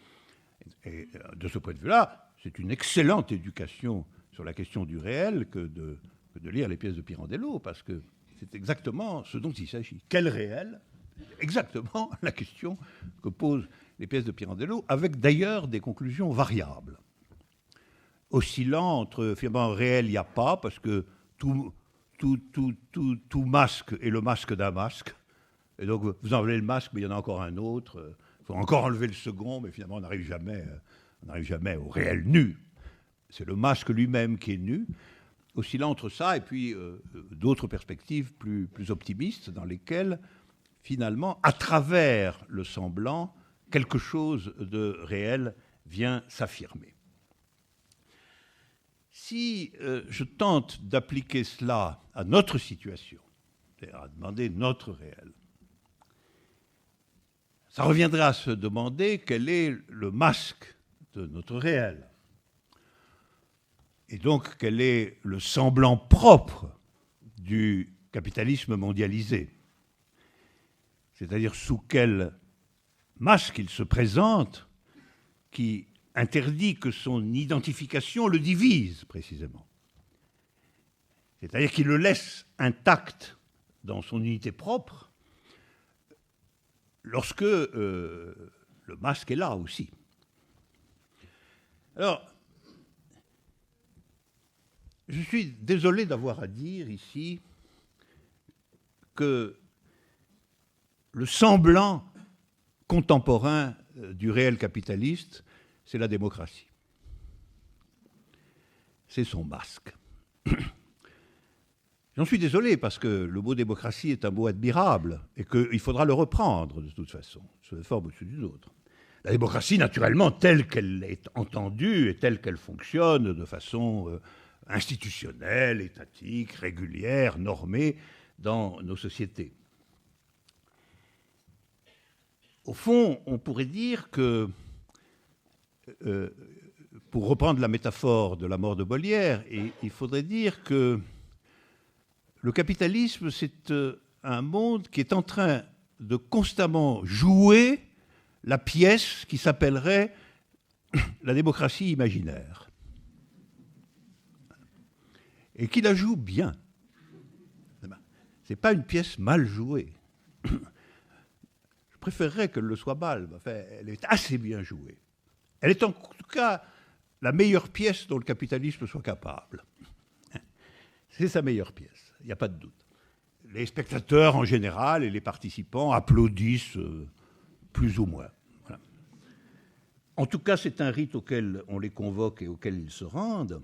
Et de ce point de vue-là, c'est une excellente éducation sur la question du réel que de lire les pièces de Pirandello, parce que c'est exactement ce dont il s'agit. Quel réel ? Exactement la question que posent les pièces de Pirandello, avec d'ailleurs des conclusions variables, oscillant entre finalement réel, il n'y a pas, parce que tout masque est le masque d'un masque. Et donc, vous enlevez le masque, mais il y en a encore un autre. Il faut encore enlever le second, mais finalement, on n'arrive jamais au réel nu. C'est le masque lui-même qui est nu. Oscillant entre ça et puis d'autres perspectives plus optimistes dans lesquelles, finalement, à travers le semblant, quelque chose de réel vient s'affirmer. Si je tente d'appliquer cela à notre situation, c'est-à-dire à demander notre réel, ça reviendrait à se demander quel est le masque de notre réel. Et donc, quel est le semblant propre du capitalisme mondialisé? C'est-à-dire sous quel masque il se présente qui interdit que son identification le divise, précisément. C'est-à-dire qu'il le laisse intact dans son unité propre lorsque le masque est là aussi. Alors, je suis désolé d'avoir à dire ici que le semblant contemporain du réel capitaliste, c'est la démocratie. C'est son masque. J'en suis désolé parce que le mot démocratie est un mot admirable et qu'il faudra le reprendre de toute façon, sous une forme ou sous une autre. La démocratie, naturellement, telle qu'elle est entendue et telle qu'elle fonctionne de façon institutionnelle, étatique, régulière, normée dans nos sociétés. Au fond, on pourrait dire que, pour reprendre la métaphore de la mort de Molière, il faudrait dire que le capitalisme, c'est un monde qui est en train de constamment jouer la pièce qui s'appellerait la démocratie imaginaire. Et qui la joue bien. Ce n'est pas une pièce mal jouée. Je préférerais qu'elle le soit mal, mais enfin, elle est assez bien jouée. Elle est en tout cas la meilleure pièce dont le capitalisme soit capable. C'est sa meilleure pièce, il n'y a pas de doute. Les spectateurs en général et les participants applaudissent plus ou moins. Voilà. En tout cas, c'est un rite auquel on les convoque et auquel ils se rendent.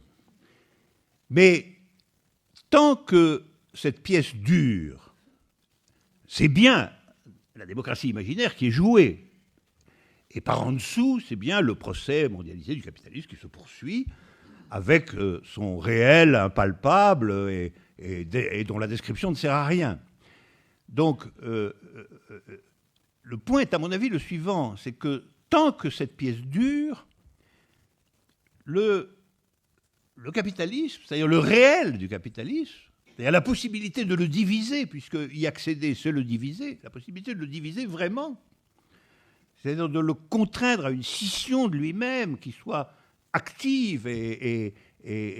Mais tant que cette pièce dure, c'est bien la démocratie imaginaire qui est jouée. Et par en dessous, c'est bien le procès mondialisé du capitalisme qui se poursuit avec son réel impalpable et dont la description ne sert à rien. Donc, le point est, à mon avis, le suivant, c'est que tant que cette pièce dure, le capitalisme, c'est-à-dire le réel du capitalisme, c'est-à-dire la possibilité de le diviser, puisque y accéder, c'est le diviser, la possibilité de le diviser vraiment, c'est-à-dire de le contraindre à une scission de lui-même qui soit active et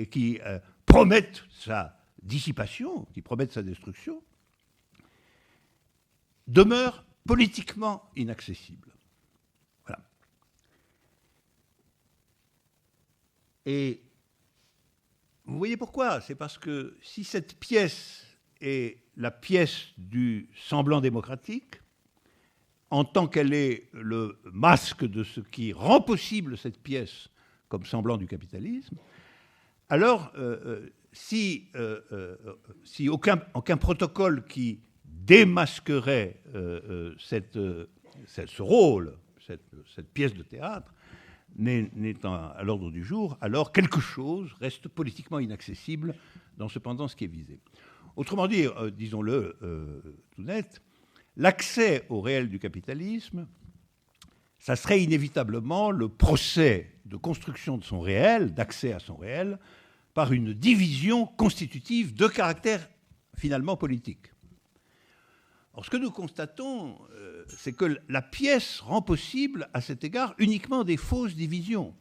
qui promette sa dissipation, qui promette sa destruction, demeure politiquement inaccessible. Voilà. Et vous voyez pourquoi? C'est parce que si cette pièce est la pièce du semblant démocratique, en tant qu'elle est le masque de ce qui rend possible cette pièce comme semblant du capitalisme, alors si aucun protocole qui démasquerait ce rôle, cette pièce de théâtre, n'est à l'ordre du jour, alors quelque chose reste politiquement inaccessible dans cependant ce qui est visé. Autrement dit, disons-le tout net, l'accès au réel du capitalisme, ça serait inévitablement le procès de construction de son réel, d'accès à son réel, par une division constitutive de caractère finalement politique. Or, ce que nous constatons, c'est que la pièce rend possible, à cet égard, uniquement des fausses divisions,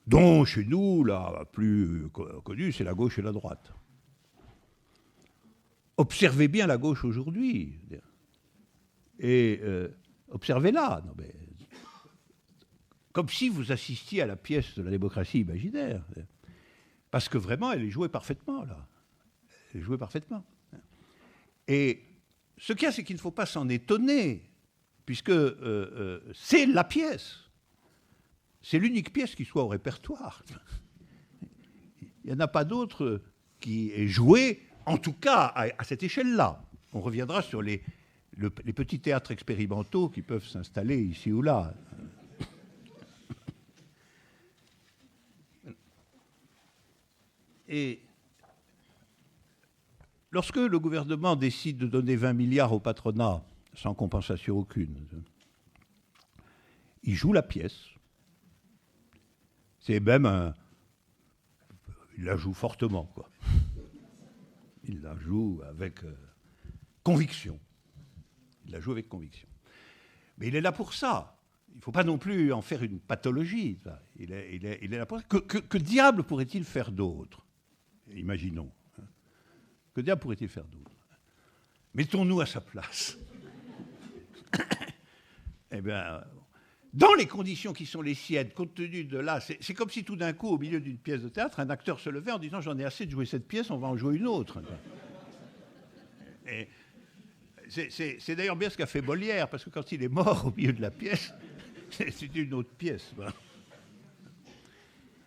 dont, chez nous, la plus connue, c'est la gauche et la droite. Observez bien la gauche aujourd'hui, et observez-la, comme si vous assistiez à la pièce de la démocratie imaginaire, parce que vraiment, elle est jouée parfaitement, là. Elle est jouée parfaitement. Et ce qu'il y a, c'est qu'il ne faut pas s'en étonner, puisque c'est la pièce. C'est l'unique pièce qui soit au répertoire. Il n'y en a pas d'autre qui est jouée, en tout cas à cette échelle-là. On reviendra sur les petits théâtres expérimentaux qui peuvent s'installer ici ou là. Et lorsque le gouvernement décide de donner 20 milliards au patronat, sans compensation aucune, il joue la pièce. C'est même il la joue fortement, quoi. Il la joue avec conviction. Il la joue avec conviction. Mais il est là pour ça. Il ne faut pas non plus en faire une pathologie. Il est là pour ça. Que diable pourrait-il faire d'autre? Imaginons. Que diable pourrait-il faire d'autre? Mettons-nous à sa place. Eh bien, dans les conditions qui sont les siennes, compte tenu de là, c'est comme si tout d'un coup, au milieu d'une pièce de théâtre, un acteur se levait en disant « J'en ai assez de jouer cette pièce, on va en jouer une autre. » Et c'est d'ailleurs bien ce qu'a fait Molière, parce que quand il est mort au milieu de la pièce, c'est une autre pièce. Voilà.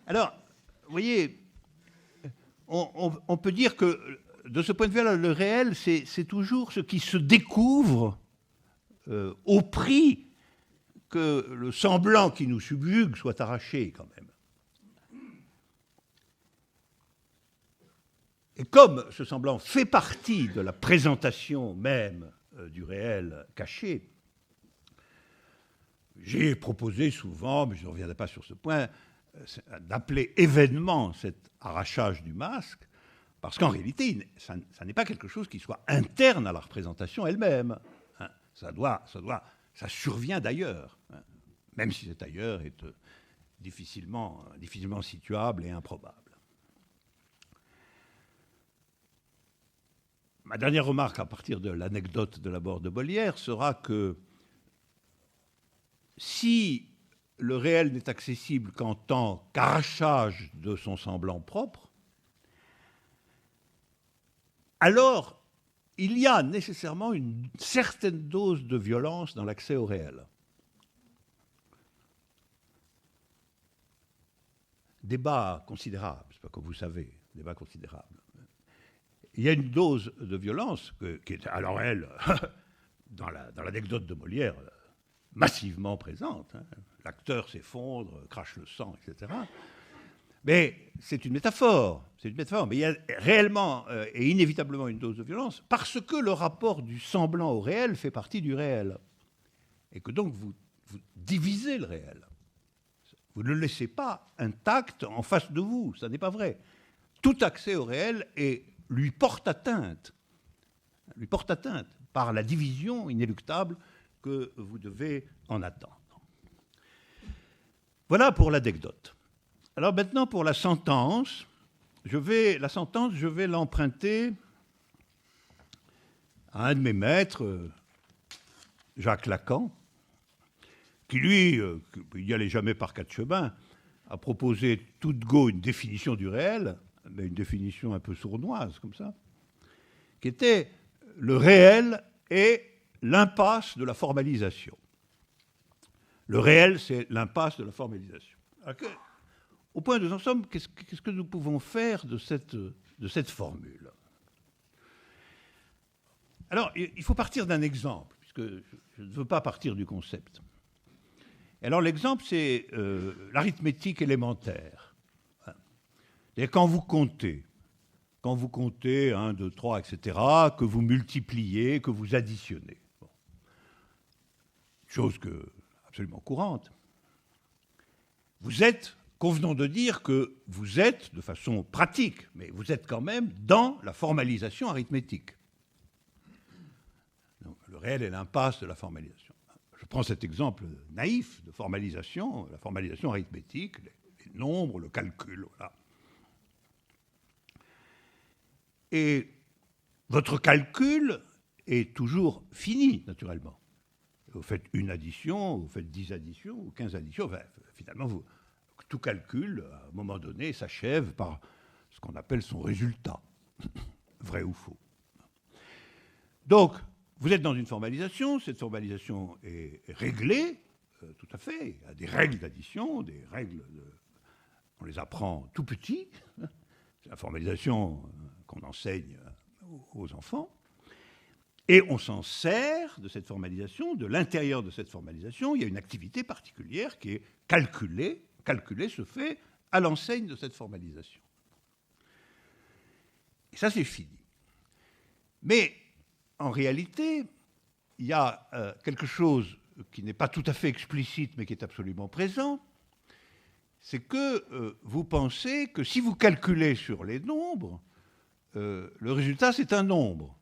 Alors, vous voyez, on peut dire que, de ce point de vue-là, le réel, c'est toujours ce qui se découvre au prix que le semblant qui nous subjugue soit arraché, quand même. Et comme ce semblant fait partie de la présentation même du réel caché, j'ai proposé souvent, mais je ne reviendrai pas sur ce point, d'appeler événement cet arrachage du masque, parce qu'en réalité, ça n'est pas quelque chose qui soit interne à la représentation elle-même. Hein. Ça survient d'ailleurs, hein, même si cet ailleurs est difficilement situable et improbable. Ma dernière remarque à partir de l'anecdote de la mort de Molière sera que si le réel n'est accessible qu'en tant qu'arrachage de son semblant propre, alors il y a nécessairement une certaine dose de violence dans l'accès au réel. Débat considérable, c'est pas comme vous savez, débat considérable. Il y a une dose de violence qui est, alors elle, dans l'anecdote de Molière, massivement présente. Hein. L'acteur s'effondre, crache le sang, etc. Mais c'est une métaphore. Mais il y a réellement et inévitablement une dose de violence parce que le rapport du semblant au réel fait partie du réel. Et que donc vous divisez le réel. Vous ne le laissez pas intact en face de vous. Ça n'est pas vrai. Tout accès au réel lui porte atteinte par la division inéluctable que vous devez en attendre. Voilà pour l'anecdote. Alors maintenant, pour la sentence, je vais l'emprunter à un de mes maîtres, Jacques Lacan, qui lui, il n'y allait jamais par quatre chemins, a proposé tout de go une définition du réel, mais une définition un peu sournoise, comme ça, qui était le réel est l'impasse de la formalisation. Le réel, c'est l'impasse de la formalisation. Au point où nous en sommes, qu'est-ce que nous pouvons faire de cette formule? Alors, il faut partir d'un exemple, puisque je ne veux pas partir du concept. Alors, l'exemple, c'est l'arithmétique élémentaire. Et quand vous comptez 1, 2, 3, etc., que vous multipliez, que vous additionnez. Bon. Chose absolument courante. Convenons de dire que vous êtes, de façon pratique, mais vous êtes quand même dans la formalisation arithmétique. Donc, le réel est l'impasse de la formalisation. Je prends cet exemple naïf de formalisation, la formalisation arithmétique, les nombres, le calcul, voilà. Et votre calcul est toujours fini, naturellement. Vous faites une addition, vous faites 10 additions ou 15 additions. Enfin, finalement, tout calcul, à un moment donné, s'achève par ce qu'on appelle son résultat, vrai ou faux. Donc, vous êtes dans une formalisation, cette formalisation est réglée, tout à fait. Il y a des règles d'addition, des règles on les apprend tout petit. C'est la formalisation qu'on enseigne aux enfants. Et on s'en sert de cette formalisation. De l'intérieur de cette formalisation, il y a une activité particulière qui est calculer. Calculer se fait à l'enseigne de cette formalisation. Et ça, c'est fini. Mais en réalité, il y a quelque chose qui n'est pas tout à fait explicite, mais qui est absolument présent, c'est que vous pensez que si vous calculez sur les nombres, le résultat, c'est un nombre.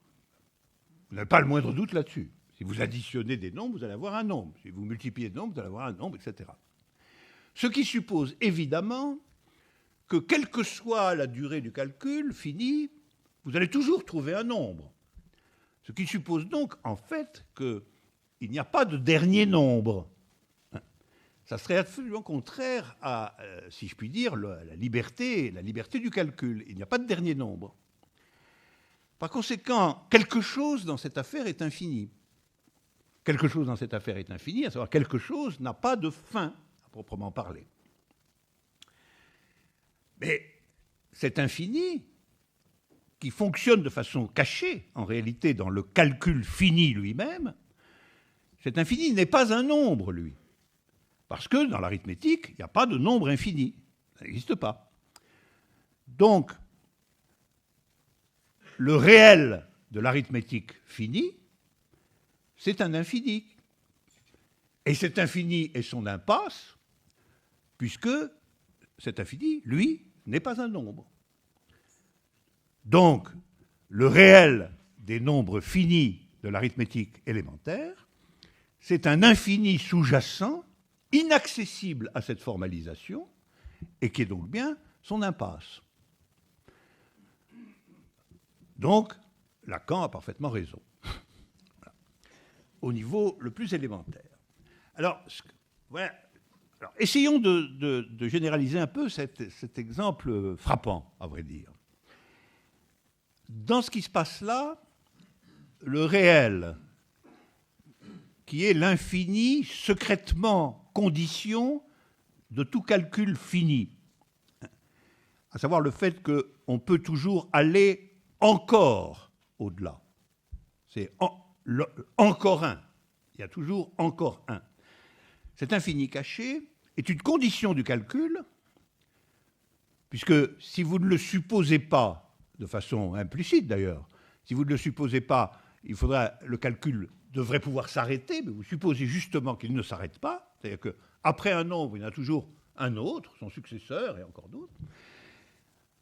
Vous n'avez pas le moindre doute là-dessus. Si vous additionnez des nombres, vous allez avoir un nombre. Si vous multipliez des nombres, vous allez avoir un nombre, etc. Ce qui suppose évidemment que, quelle que soit la durée du calcul fini, vous allez toujours trouver un nombre. Ce qui suppose donc, en fait, qu'il n'y a pas de dernier nombre. Ça serait absolument contraire à, si je puis dire, la liberté du calcul. Il n'y a pas de dernier nombre. Par conséquent, quelque chose dans cette affaire est infini. Quelque chose dans cette affaire est infini, à savoir quelque chose n'a pas de fin, à proprement parler. Mais cet infini, qui fonctionne de façon cachée, en réalité, dans le calcul fini lui-même, cet infini n'est pas un nombre, lui. Parce que dans l'arithmétique, il n'y a pas de nombre infini. Ça n'existe pas. Donc, le réel de l'arithmétique finie, c'est un infini. Et cet infini est son impasse, puisque cet infini, lui, n'est pas un nombre. Donc, le réel des nombres finis de l'arithmétique élémentaire, c'est un infini sous-jacent, inaccessible à cette formalisation, et qui est donc bien son impasse. Donc, Lacan a parfaitement raison, voilà, au niveau le plus élémentaire. Alors, voilà, alors essayons de généraliser un peu cet exemple frappant, à vrai dire. Dans ce qui se passe là, le réel, qui est l'infini secrètement condition de tout calcul fini, à savoir le fait qu'on peut toujours aller encore au-delà. C'est encore un. Il y a toujours encore un. Cet infini caché est une condition du calcul, puisque si vous ne le supposez pas, de façon implicite d'ailleurs, si vous ne le supposez pas, le calcul devrait pouvoir s'arrêter, mais vous supposez justement qu'il ne s'arrête pas, c'est-à-dire qu'après un nombre, il y en a toujours un autre, son successeur et encore d'autres.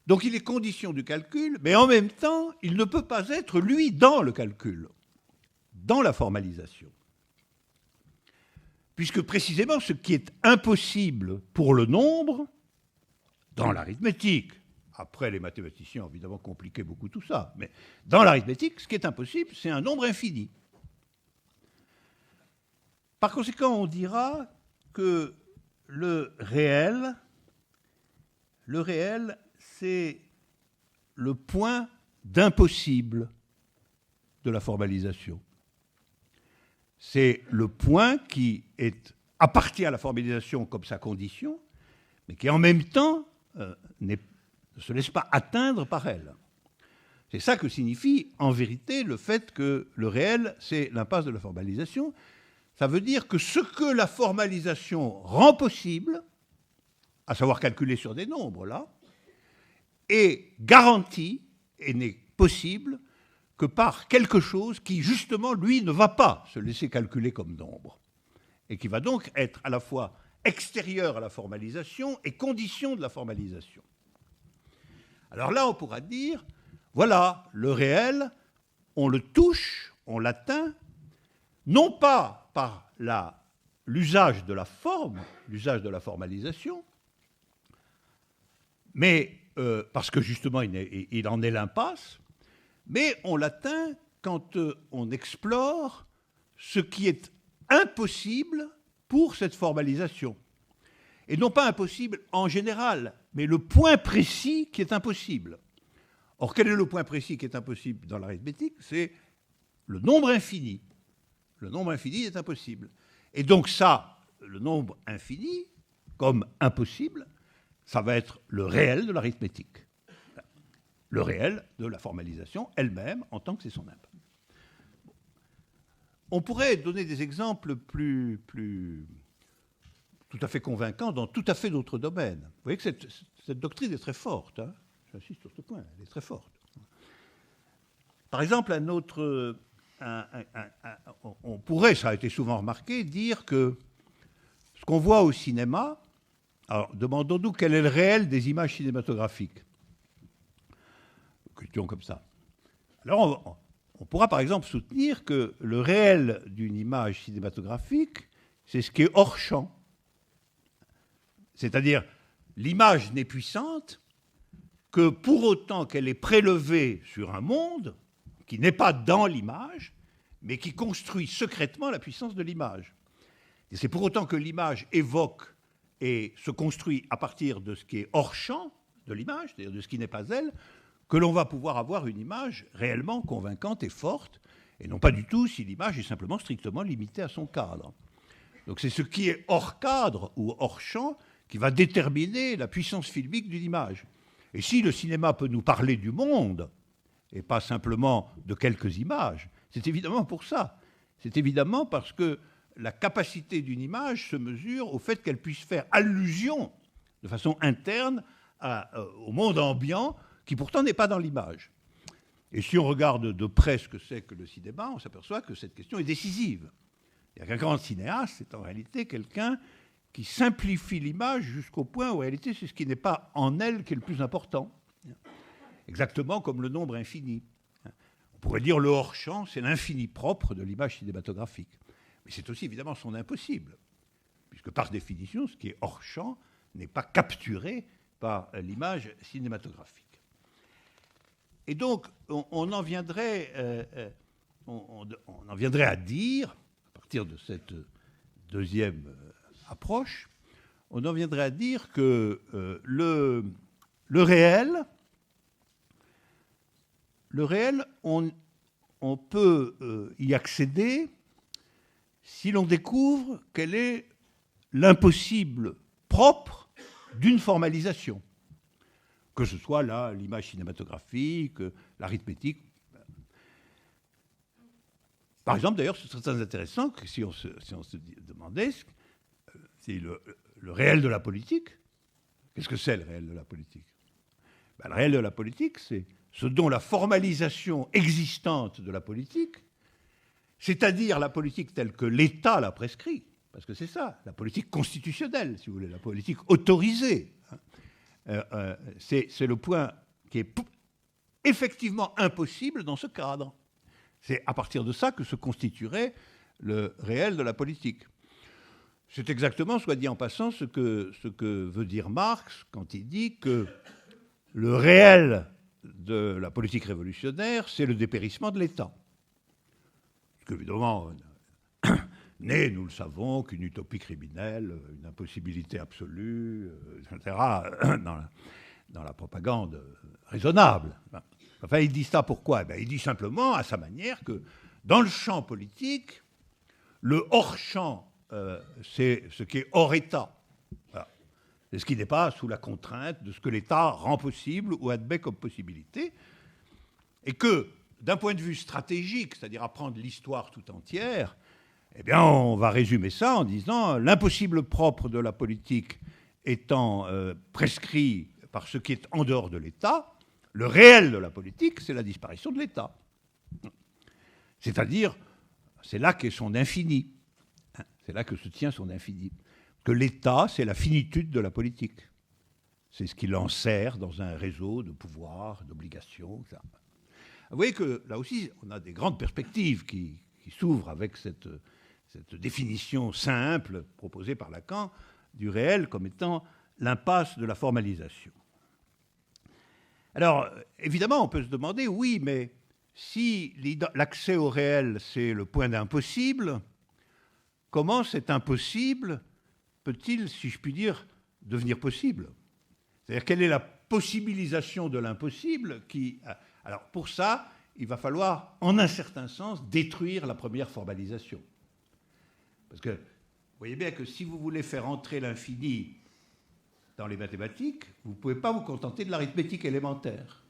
Donc il est condition du calcul, mais en même temps, il ne peut pas être, lui, dans le calcul, dans la formalisation. Puisque précisément ce qui est impossible pour le nombre, dans l'arithmétique, après les mathématiciens ont évidemment compliqué beaucoup tout ça, mais dans l'arithmétique, ce qui est impossible, c'est un nombre infini. Par conséquent, on dira que le réel, c'est le point d'impossible de la formalisation. C'est le point qui appartient à la formalisation comme sa condition, mais qui en même temps ne se laisse pas atteindre par elle. C'est ça que signifie en vérité le fait que le réel, c'est l'impasse de la formalisation. Ça veut dire que ce que la formalisation rend possible, à savoir calculer sur des nombres, là, est garanti et n'est possible que par quelque chose qui, justement, lui, ne va pas se laisser calculer comme nombre, et qui va donc être à la fois extérieur à la formalisation et condition de la formalisation. Alors là, on pourra dire, voilà, le réel, on le touche, on l'atteint, non pas par l'usage de la forme, l'usage de la formalisation, mais parce que justement il en est l'impasse, mais on l'atteint quand on explore ce qui est impossible pour cette formalisation. Et non pas impossible en général, mais le point précis qui est impossible. Or, quel est le point précis qui est impossible dans l'arithmétique? C'est le nombre infini. Le nombre infini est impossible. Et donc ça, le nombre infini, comme impossible, ça va être le réel de l'arithmétique. Le réel de la formalisation elle-même, en tant que c'est son impasse. On pourrait donner des exemples plus tout à fait convaincants dans tout à fait d'autres domaines. Vous voyez que cette doctrine est très forte. Hein, j'insiste sur ce point, elle est très forte. Par exemple, on pourrait, ça a été souvent remarqué, dire que ce qu'on voit au cinéma, Alors, demandons-nous quel est le réel des images cinématographiques. Question comme ça. Alors, on pourra par exemple soutenir que le réel d'une image cinématographique, c'est ce qui est hors champ. C'est-à-dire, l'image n'est puissante que pour autant qu'elle est prélevée sur un monde qui n'est pas dans l'image, mais qui construit secrètement la puissance de l'image. Et c'est pour autant que l'image évoque et se construit à partir de ce qui est hors champ de l'image, c'est-à-dire de ce qui n'est pas elle, que l'on va pouvoir avoir une image réellement convaincante et forte, et non pas du tout si l'image est simplement strictement limitée à son cadre. Donc c'est ce qui est hors cadre ou hors champ qui va déterminer la puissance filmique d'une image. Et si le cinéma peut nous parler du monde, et pas simplement de quelques images, c'est évidemment pour ça. C'est évidemment parce que la capacité d'une image se mesure au fait qu'elle puisse faire allusion de façon interne au monde ambiant, qui pourtant n'est pas dans l'image. Et si on regarde de près ce que c'est que le cinéma, on s'aperçoit que cette question est décisive. Il y a qu'un grand cinéaste, c'est en réalité quelqu'un qui simplifie l'image jusqu'au point où, en réalité, c'est ce qui n'est pas en elle qui est le plus important. Exactement comme le nombre infini. On pourrait dire le hors-champ, c'est l'infini propre de l'image cinématographique. Mais c'est aussi évidemment son impossible, puisque par définition, ce qui est hors-champ n'est pas capturé par l'image cinématographique. Et donc, on en viendrait à dire, à partir de cette deuxième approche, on en viendrait à dire que le réel, on peut y accéder si l'on découvre quel est l'impossible propre d'une formalisation, que ce soit là l'image cinématographique, l'arithmétique. Par exemple, d'ailleurs, ce serait très intéressant que si on se demandait si le réel de la politique, qu'est-ce que c'est le réel de la politique ? Ben, le réel de la politique, c'est ce dont la formalisation existante de la politique, c'est-à-dire la politique telle que l'État l'a prescrit, parce que c'est ça, la politique constitutionnelle, si vous voulez, la politique autorisée, c'est le point qui est effectivement impossible dans ce cadre. C'est à partir de ça que se constituerait le réel de la politique. C'est exactement, soit dit en passant, ce que veut dire Marx quand il dit que le réel de la politique révolutionnaire, c'est le dépérissement de l'État. Parce qu'évidemment, n'est, nous le savons, qu'une utopie criminelle, une impossibilité absolue, etc., dans la propagande raisonnable. Enfin, il dit ça pourquoi ? Il dit simplement, à sa manière, que dans le champ politique, le hors-champ, c'est ce qui est hors État. Voilà. C'est ce qui n'est pas sous la contrainte de ce que l'État rend possible ou admet comme possibilité. Et que, d'un point de vue stratégique, c'est-à-dire apprendre l'histoire tout entière, eh bien, on va résumer ça en disant l'impossible propre de la politique étant prescrit par ce qui est en dehors de l'État, le réel de la politique, c'est la disparition de l'État. C'est-à-dire, c'est là qu'est son infini. C'est là que se tient son infini. Que l'État, c'est la finitude de la politique. C'est ce qui l'enserre dans un réseau de pouvoirs, d'obligations, etc. Vous voyez que là aussi, on a des grandes perspectives qui s'ouvrent avec cette définition simple proposée par Lacan du réel comme étant l'impasse de la formalisation. Alors, évidemment, on peut se demander, oui, mais si l'accès au réel, c'est le point d'impossible, comment cet impossible peut-il, si je puis dire, devenir possible ? C'est-à-dire, quelle est la possibilisation de l'impossible qui... Alors, pour ça, il va falloir, en un certain sens, détruire la première formalisation. Parce que, vous voyez bien que si vous voulez faire entrer l'infini dans les mathématiques, vous ne pouvez pas vous contenter de l'arithmétique élémentaire.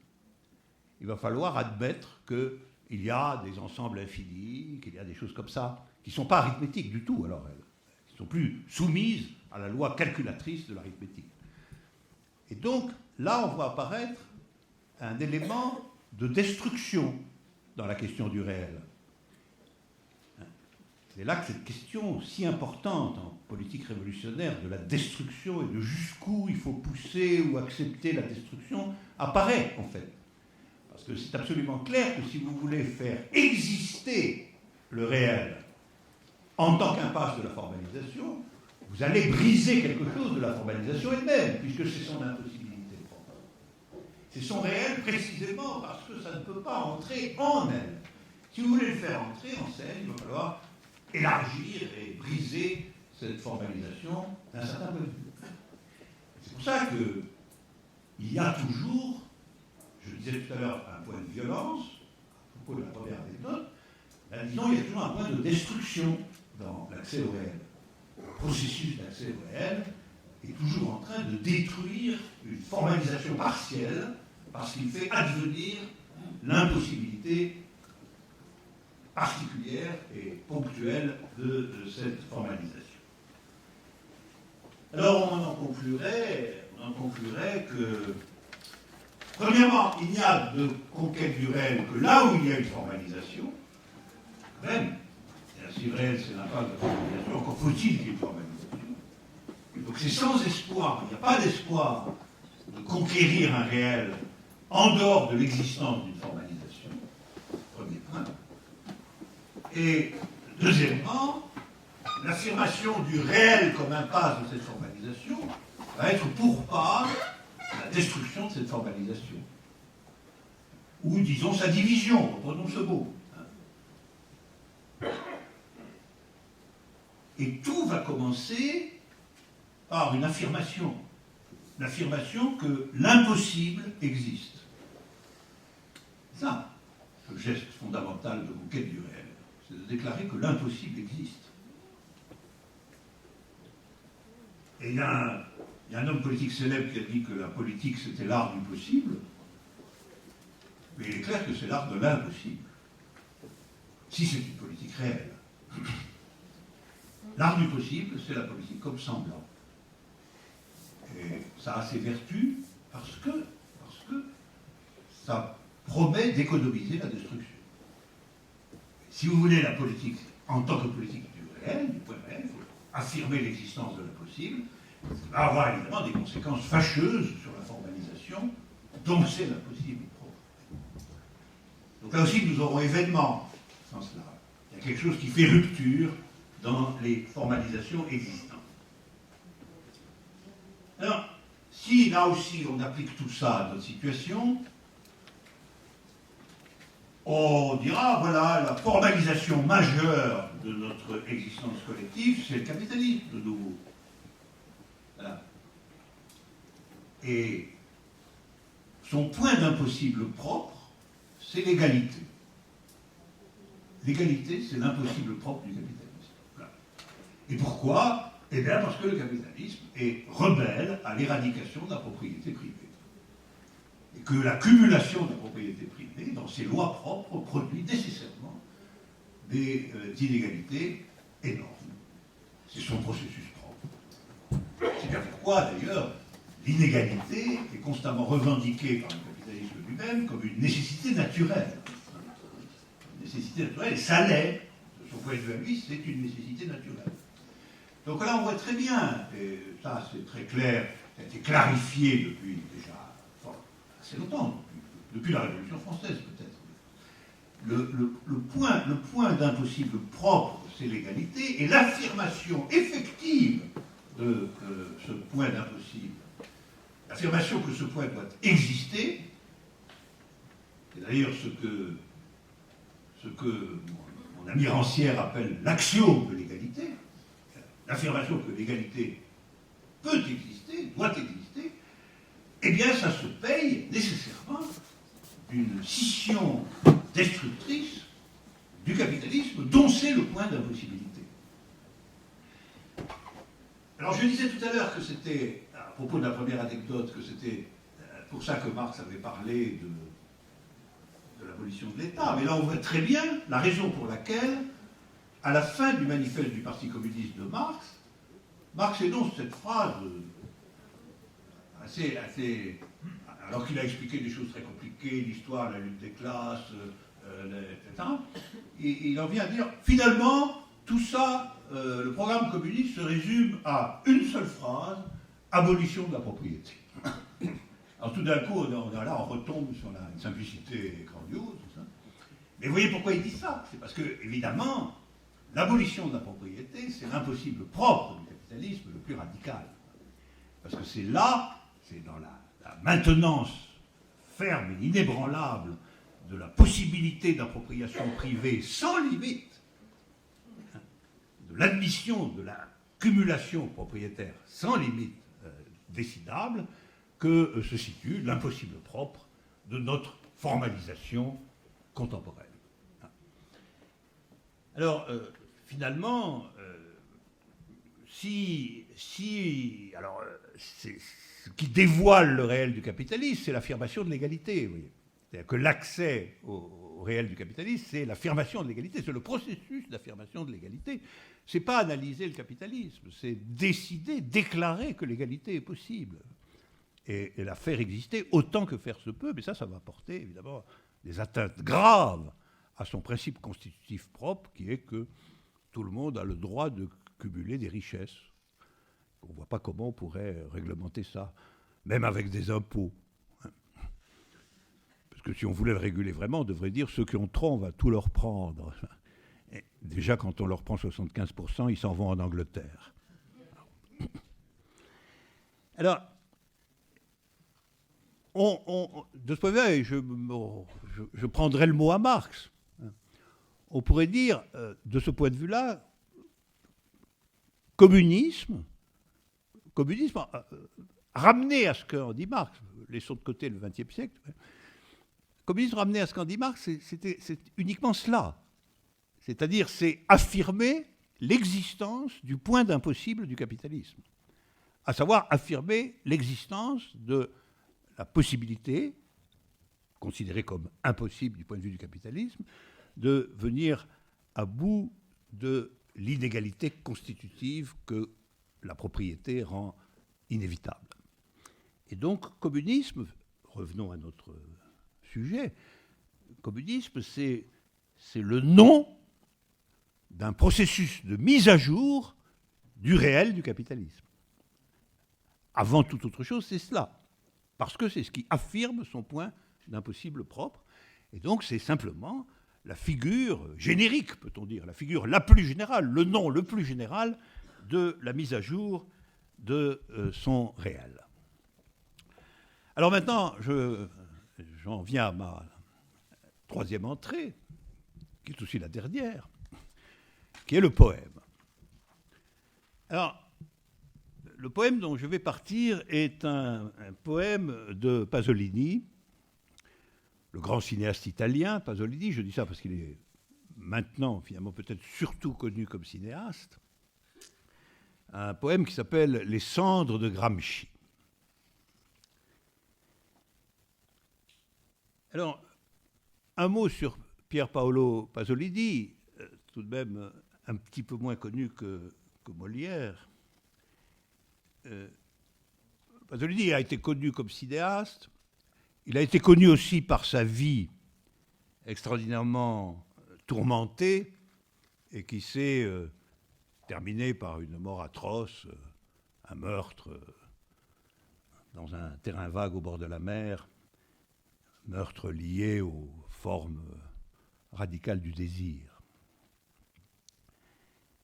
Il va falloir admettre qu'il y a des ensembles infinis, qu'il y a des choses comme ça, qui ne sont pas arithmétiques du tout, alors elles ne sont plus soumises à la loi calculatrice de l'arithmétique. Et donc, là, on voit apparaître un élément de destruction dans la question du réel. C'est là que cette question si importante en politique révolutionnaire de la destruction et de jusqu'où il faut pousser ou accepter la destruction apparaît, en fait. Parce que c'est absolument clair que si vous voulez faire exister le réel en tant qu'impasse de la formalisation, vous allez briser quelque chose de la formalisation elle-même, puisque c'est son impossibilité propre. C'est son réel précisément parce que ça ne peut pas entrer en elle. Si vous voulez le faire entrer en scène, il va falloir élargir et briser cette formalisation d'un certain point de vue. C'est pour ça qu'il y a toujours, je le disais tout à l'heure, un point de violence, à propos de la première anecdote, disons, il y a toujours un point de destruction dans l'accès au réel. Le processus d'accès au réel est toujours en train de détruire une formalisation partielle parce qu'il fait advenir l'impossibilité particulière et ponctuelle de cette formalisation. Alors on en conclurait que, premièrement, il n'y a de conquête du réel que là où il y a une formalisation, même, si le réel c'est l'impasse de la formalisation, encore faut-il qu'il y ait une formalisation. Donc c'est sans espoir, il n'y a pas d'espoir de conquérir un réel en dehors de l'existence d'une formalisation, premier point. Et deuxièmement, l'affirmation du réel comme impasse de cette formalisation va être pour part la destruction de cette formalisation. Ou disons sa division, reprenons ce mot. Et tout va commencer par une affirmation. L'affirmation que l'impossible existe. C'est ça, le geste fondamental de conquête du réel. C'est de déclarer que l'impossible existe. Et il y a un homme politique célèbre qui a dit que la politique c'était l'art du possible, mais il est clair que c'est l'art de l'impossible, si c'est une politique réelle. L'art du possible, c'est la politique comme semblant. Et ça a ses vertus parce que ça promet d'économiser la destruction. Si vous voulez la politique en tant que politique du réel, du point réel, il faut affirmer l'existence de l'impossible. Ça va avoir évidemment des conséquences fâcheuses sur la formalisation, dont c'est l'impossible propre. Donc là aussi, nous aurons événement dans cela. Il y a quelque chose qui fait rupture dans les formalisations existantes. Alors, si là aussi on applique tout ça à notre situation, on dira, voilà, la formalisation majeure de notre existence collective, c'est le capitalisme, de nouveau. Voilà. Et son point d'impossible propre, c'est l'égalité. L'égalité, c'est l'impossible propre du capitalisme. Voilà. Et pourquoi ? Eh bien parce que le capitalisme est rebelle à l'éradication de la propriété privée. Et que l'accumulation de la propriété privée, dans ses lois propres, produit nécessairement des inégalités énormes. C'est son processus propre. C'est bien pourquoi, d'ailleurs, l'inégalité est constamment revendiquée par le capitalisme lui-même comme une nécessité naturelle. Une nécessité naturelle, et ça l'est. De son point de vue à lui, c'est une nécessité naturelle. Donc là, on voit très bien, et ça c'est très clair, ça a été clarifié depuis déjà assez longtemps, depuis la Révolution française peut-être. Le point d'impossible propre, c'est l'égalité, et l'affirmation effective de ce point d'impossible, l'affirmation que ce point doit exister, c'est d'ailleurs ce que mon ami Rancière appelle l'axiome de l'égalité, l'affirmation que l'égalité peut exister, doit exister, eh bien ça se paye nécessairement d'une scission destructrice du capitalisme dont c'est le point d'impossibilité. Alors je disais tout à l'heure que c'était, à propos de la première anecdote, que c'était pour ça que Marx avait parlé de l'abolition de l'État, mais là on voit très bien la raison pour laquelle, à la fin du manifeste du Parti communiste de Marx, Marx énonce cette phrase assez, alors qu'il a expliqué des choses très compliquées, l'histoire, la lutte des classes, etc. Et il en vient à dire, finalement, tout ça, le programme communiste se résume à une seule phrase, abolition de la propriété. Alors tout d'un coup, là, on retombe sur une simplicité grandiose, tout ça. Mais vous voyez pourquoi il dit ça? C'est parce que, évidemment, l'abolition de la propriété, c'est l'impossible propre du capitalisme le plus radical. Parce que c'est là, c'est dans la maintenance ferme et inébranlable de la possibilité d'appropriation privée sans limite, de l'admission de la cumulation propriétaire sans limite décidable, que se situe l'impossible propre de notre formalisation contemporaine. Alors, finalement, ce qui dévoile le réel du capitalisme, c'est l'affirmation de l'égalité. Vous voyez. C'est-à-dire que l'accès au réel du capitalisme, c'est l'affirmation de l'égalité, c'est le processus d'affirmation de l'égalité. Ce n'est pas analyser le capitalisme, c'est décider, déclarer que l'égalité est possible. Et la faire exister autant que faire se peut, mais ça va porter évidemment des atteintes graves à son principe constitutif propre, qui est que tout le monde a le droit de cumuler des richesses. On ne voit pas comment on pourrait réglementer ça, même avec des impôts. Parce que si on voulait le réguler vraiment, on devrait dire ceux qui ont trop, on va tout leur prendre. Et déjà, quand on leur prend 75%, ils s'en vont en Angleterre. Alors, de ce point de vue, je prendrais le mot à Marx. On pourrait dire, de ce point de vue-là, communisme ramené à ce qu'en dit Marx, laissons de côté le XXe siècle, communisme ramené à ce qu'en dit Marx, c'est uniquement cela. C'est-à-dire, c'est affirmer l'existence du point d'impossible du capitalisme. À savoir, affirmer l'existence de la possibilité, considérée comme impossible du point de vue du capitalisme, de venir à bout de l'inégalité constitutive que la propriété rend inévitable. Et donc, communisme, revenons à notre sujet, communisme, c'est le nom d'un processus de mise à jour du réel du capitalisme. Avant toute autre chose, c'est cela. Parce que c'est ce qui affirme son point d'impossible propre. Et donc, c'est simplement la figure générique, peut-on dire, la figure la plus générale, le nom le plus général de la mise à jour de son réel. Alors maintenant, j'en viens à ma troisième entrée, qui est aussi la dernière, qui est le poème. Alors, le poème dont je vais partir est un poème de Pasolini, le grand cinéaste italien. Pasolini, je dis ça parce qu'il est maintenant, finalement, peut-être surtout connu comme cinéaste. Un poème qui s'appelle « Les cendres de Gramsci ». Alors, un mot sur Pier Paolo Pasolini, tout de même un petit peu moins connu que Molière. Pasolini a été connu comme cinéaste. Il a été connu aussi par sa vie extraordinairement tourmentée et qui s'est terminée par une mort atroce, un meurtre dans un terrain vague au bord de la mer, meurtre lié aux formes radicales du désir.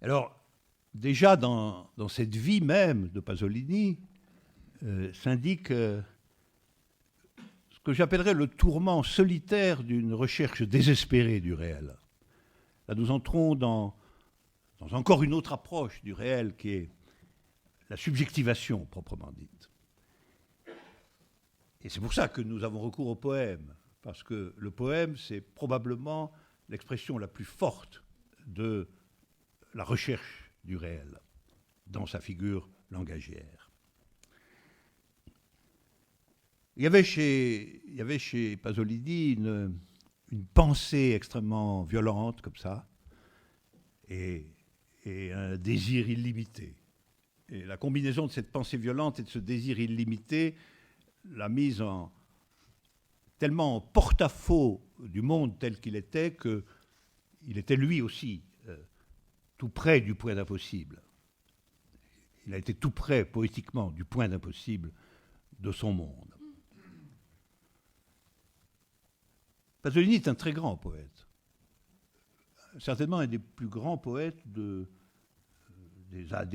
Alors, déjà dans cette vie même de Pasolini, s'indique ce que j'appellerais le tourment solitaire d'une recherche désespérée du réel. Là, nous entrons dans encore une autre approche du réel qui est la subjectivation proprement dite. Et c'est pour ça que nous avons recours au poème, parce que le poème, c'est probablement l'expression la plus forte de la recherche du réel dans sa figure langagière. Il y avait chez Pasolini une pensée extrêmement violente comme ça, et un désir illimité. Et la combinaison de cette pensée violente et de ce désir illimité l'a mise tellement en porte-à-faux du monde tel qu'il était qu'il était lui aussi tout près du point d'impossible. Il a été tout près, poétiquement, du point d'impossible de son monde. Pasolini est un très grand poète. Certainement un des plus grands poètes des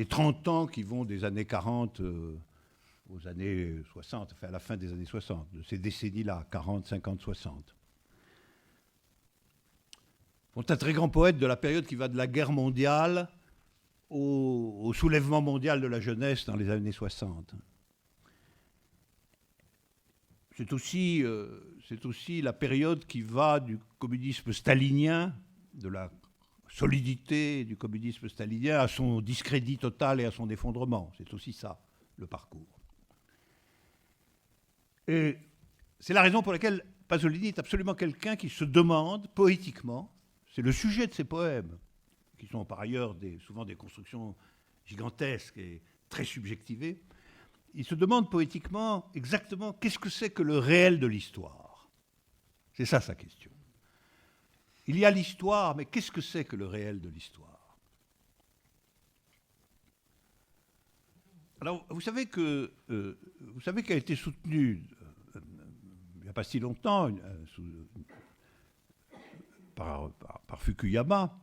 30 ans qui vont des années 40 aux années 60, enfin à la fin des années 60, de ces décennies-là, 40, 50, 60. C'est un très grand poète de la période qui va de la guerre mondiale au soulèvement mondial de la jeunesse dans les années 60. C'est aussi la période qui va du communisme stalinien, de la solidité du communisme stalinien à son discrédit total et à son effondrement. C'est aussi ça, le parcours. Et c'est la raison pour laquelle Pasolini est absolument quelqu'un qui se demande poétiquement, c'est le sujet de ses poèmes, qui sont par ailleurs souvent des constructions gigantesques et très subjectivées, il se demande poétiquement exactement qu'est-ce que c'est que le réel de l'histoire. C'est ça sa question. Il y a l'histoire, mais qu'est-ce que c'est que le réel de l'histoire? Alors, vous savez qu'a été soutenu, il n'y a pas si longtemps, par Fukuyama,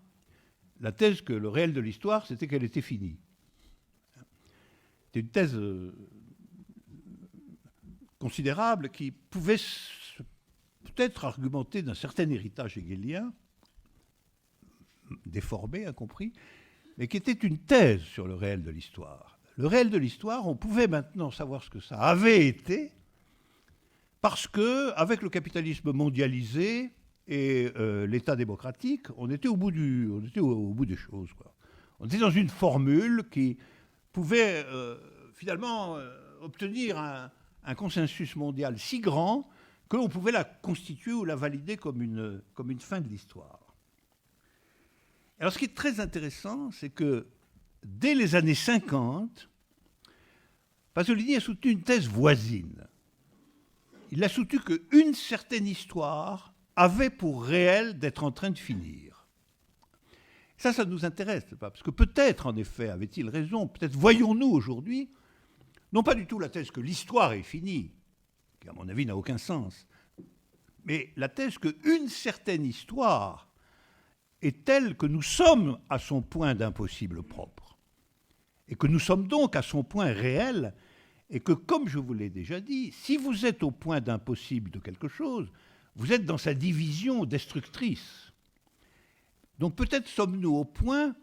la thèse que le réel de l'histoire, c'était qu'elle était finie. C'était une thèse considérable qui pouvait peut-être argumenter d'un certain héritage hegelien, déformé, incompris, mais qui était une thèse sur le réel de l'histoire. Le réel de l'histoire, on pouvait maintenant savoir ce que ça avait été, parce que, avec le capitalisme mondialisé et l'État démocratique, on était au bout des choses, quoi. On était dans une formule qui pouvait finalement obtenir un consensus mondial si grand qu'on pouvait la constituer ou la valider comme une fin de l'histoire. Alors ce qui est très intéressant, c'est que dès les années 50, Pasolini a soutenu une thèse voisine. Il a soutenu qu'une certaine histoire avait pour réel d'être en train de finir. Ça nous intéresse, pas, parce que peut-être, en effet, avait-il raison, peut-être voyons-nous aujourd'hui, non pas du tout la thèse que l'histoire est finie, qui, à mon avis, n'a aucun sens, mais la thèse qu'une certaine histoire est telle que nous sommes à son point d'impossible propre, et que nous sommes donc à son point réel, et que, comme je vous l'ai déjà dit, si vous êtes au point d'impossible de quelque chose, vous êtes dans sa division destructrice. Donc peut-être sommes-nous au point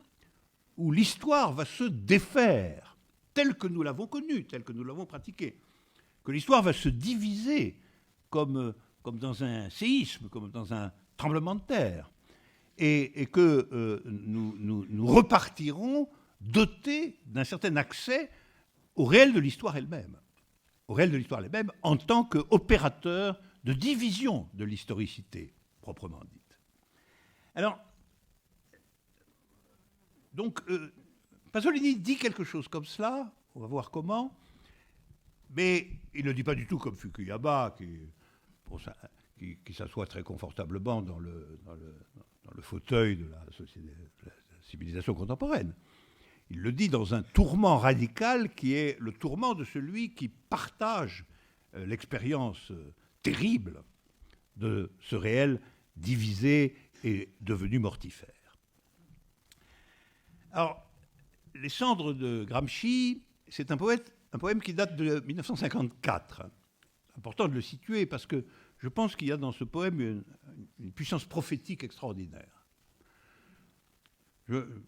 où l'histoire va se défaire, telle que nous l'avons connue, telle que nous l'avons pratiquée, que l'histoire va se diviser comme dans un séisme, comme dans un tremblement de terre, et que nous repartirons dotés d'un certain accès au réel de l'histoire elle-même, en tant qu'opérateur de division de l'historicité proprement dite. Alors, donc, Pasolini dit quelque chose comme cela, on va voir comment, mais il ne dit pas du tout comme Fukuyama, qui s'assoit très confortablement dans le fauteuil de la civilisation contemporaine. Il le dit dans un tourment radical qui est le tourment de celui qui partage l'expérience terrible de ce réel divisé et devenu mortifère. Alors, Les cendres de Gramsci, c'est un poème qui date de 1954. C'est important de le situer parce que je pense qu'il y a dans ce poème une puissance prophétique extraordinaire.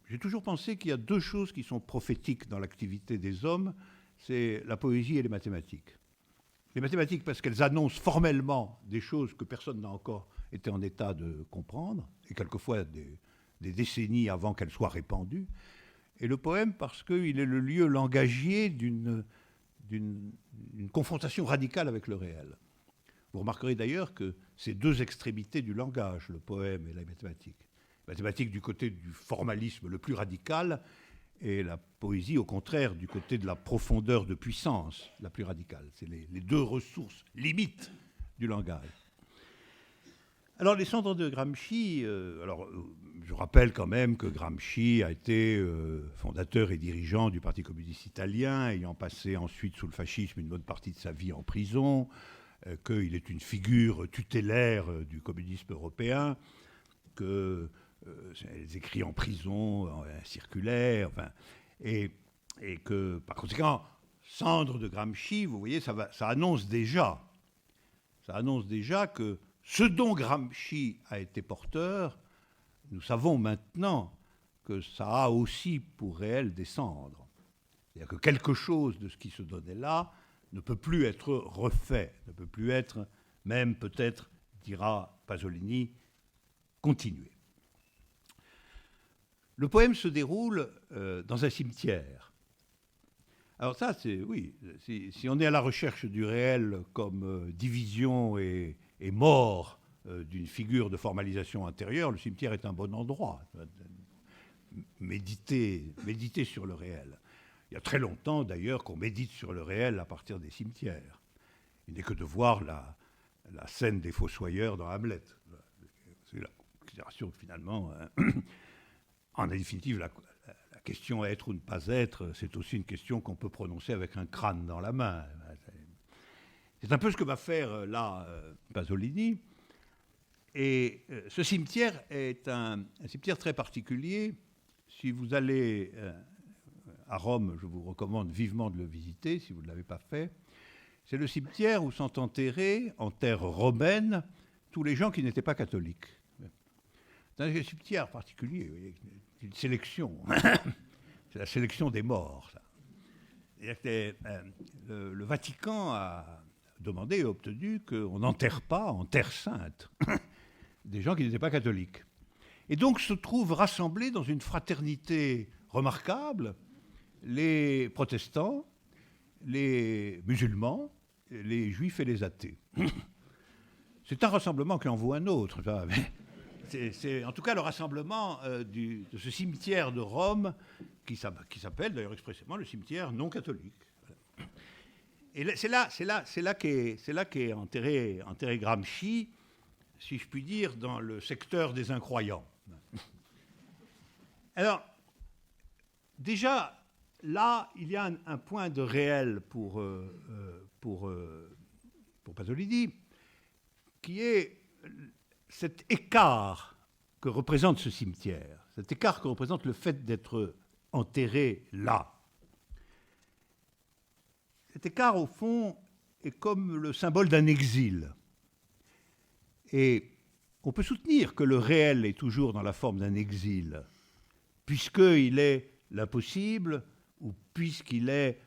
J'ai toujours pensé qu'il y a deux choses qui sont prophétiques dans l'activité des hommes, c'est la poésie et les mathématiques. Les mathématiques parce qu'elles annoncent formellement des choses que personne n'a encore été en état de comprendre, et quelquefois des décennies avant qu'elles soient répandues. Et le poème parce qu'il est le lieu langagier d'une confrontation radicale avec le réel. Vous remarquerez d'ailleurs que c'est deux extrémités du langage, le poème et la mathématique. La mathématique du côté du formalisme le plus radical, et la poésie, au contraire, du côté de la profondeur de puissance la plus radicale. C'est les deux ressources limites du langage. Alors, les cendres de Gramsci, je rappelle quand même que Gramsci a été fondateur et dirigeant du Parti communiste italien, ayant passé ensuite sous le fascisme une bonne partie de sa vie en prison, qu'il est une figure tutélaire du communisme européen, que les écrits en prison circulaient, enfin, et que, par conséquent, cendres de Gramsci, vous voyez, ça annonce déjà que ce dont Gramsci a été porteur, nous savons maintenant que ça a aussi pour réel des cendres. C'est-à-dire que quelque chose de ce qui se donnait là ne peut plus être refait, ne peut plus être, même peut-être, dira Pasolini, continué. Le poème se déroule dans un cimetière. Alors ça, oui, si on est à la recherche du réel comme division et mort d'une figure de formalisation intérieure, le cimetière est un bon endroit. Méditer sur le réel. Il y a très longtemps, d'ailleurs, qu'on médite sur le réel à partir des cimetières. Il n'est que de voir la scène des fossoyeurs dans Hamlet. C'est la considération que, finalement, en définitive, la question être ou ne pas être, c'est aussi une question qu'on peut prononcer avec un crâne dans la main. C'est un peu ce que va faire là Pasolini. Et ce cimetière est un cimetière très particulier. Si vous allez à Rome, je vous recommande vivement de le visiter, si vous ne l'avez pas fait. C'est le cimetière où sont enterrés, en terre romaine, tous les gens qui n'étaient pas catholiques. C'est un cimetière particulier, vous voyez, une sélection. C'est la sélection des morts. Ça. Le Vatican a demandé et obtenu qu'on n'enterre pas en terre sainte des gens qui n'étaient pas catholiques. Et donc se trouvent rassemblés dans une fraternité remarquable les protestants, les musulmans, les juifs et les athées. C'est un rassemblement qui en vaut un autre. C'est en tout cas le rassemblement de ce cimetière de Rome qui s'appelle d'ailleurs expressément le cimetière non catholique. Et c'est là qu'est enterré Gramsci, si je puis dire, dans le secteur des incroyants. Alors, déjà, là, il y a un point de réel pour Pasolini, qui est cet écart que représente ce cimetière, cet écart que représente le fait d'être enterré là. Cet écart, au fond, est comme le symbole d'un exil. Et on peut soutenir que le réel est toujours dans la forme d'un exil, puisqu'il est l'impossible, ou puisqu'il est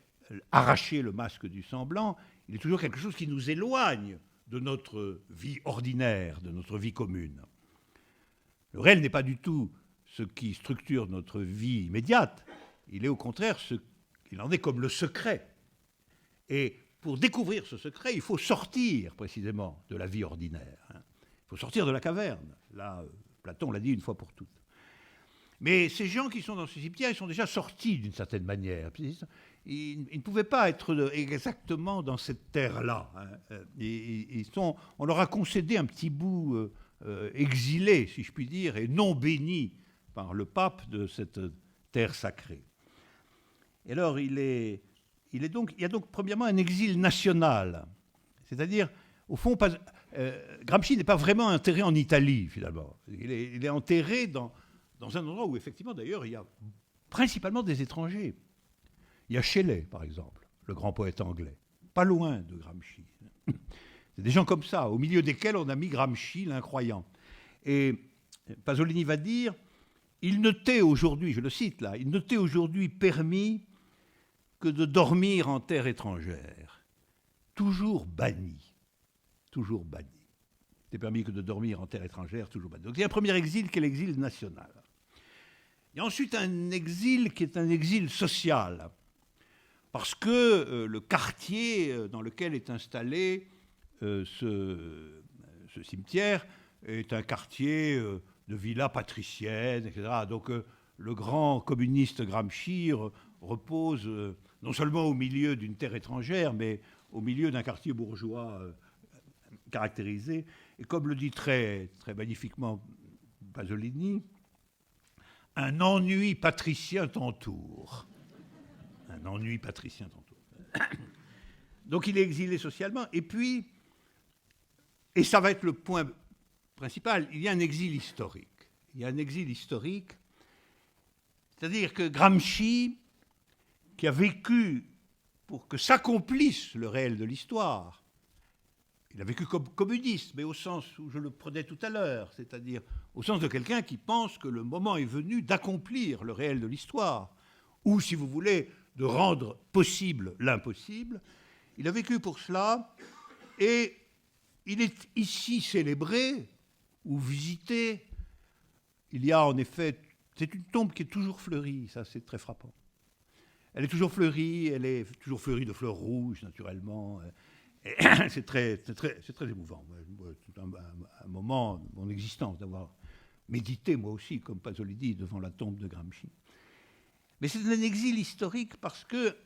arraché le masque du semblant, il est toujours quelque chose qui nous éloigne de notre vie ordinaire, de notre vie commune. Le réel n'est pas du tout ce qui structure notre vie immédiate, il est au contraire il en est comme le secret. Et pour découvrir ce secret, il faut sortir précisément de la vie ordinaire. Il faut sortir de la caverne. Là, Platon l'a dit une fois pour toutes. Mais ces gens qui sont dans ce cimetière, ils sont déjà sortis d'une certaine manière. Ils ne pouvaient pas être exactement dans cette terre-là. On leur a concédé un petit bout exilé, si je puis dire, et non béni par le pape de cette terre sacrée. Et alors, il y a donc premièrement un exil national. C'est-à-dire, au fond, Gramsci n'est pas vraiment enterré en Italie, finalement. Il est enterré dans un endroit où, effectivement, d'ailleurs, il y a principalement des étrangers. Il y a Shelley, par exemple, le grand poète anglais, pas loin de Gramsci. C'est des gens comme ça, au milieu desquels on a mis Gramsci, l'incroyant. Et Pasolini va dire, il ne t'est aujourd'hui, je le cite là, il ne t'est aujourd'hui permis que de dormir en terre étrangère, toujours banni. Toujours banni. C'est permis que de dormir en terre étrangère, toujours banni. Donc il y a un premier exil qui est l'exil national. Il y a ensuite un exil qui est un exil social, parce que le quartier dans lequel est installé ce cimetière est un quartier de villas patriciennes, etc. Donc le grand communiste Gramsci repose non seulement au milieu d'une terre étrangère, mais au milieu d'un quartier bourgeois caractérisé, et comme le dit très, très magnifiquement Pasolini, un ennui patricien t'entoure. Un ennui patricien t'entoure. Donc il est exilé socialement, et puis, et ça va être le point principal, il y a un exil historique. Il y a un exil historique, c'est-à-dire que Gramsci, qui a vécu pour que s'accomplisse le réel de l'histoire, il a vécu comme communiste, mais au sens où je le prenais tout à l'heure, c'est-à-dire au sens de quelqu'un qui pense que le moment est venu d'accomplir le réel de l'histoire, ou, si vous voulez, de rendre possible l'impossible. Il a vécu pour cela, et il est ici célébré, ou visité. Il y a en effet, c'est une tombe qui est toujours fleurie, ça c'est très frappant. Elle est toujours fleurie de fleurs rouges, naturellement. C'est très émouvant. C'est un moment de mon existence d'avoir médité, moi aussi, comme Pasolini, devant la tombe de Gramsci. Mais c'est un exil historique parce que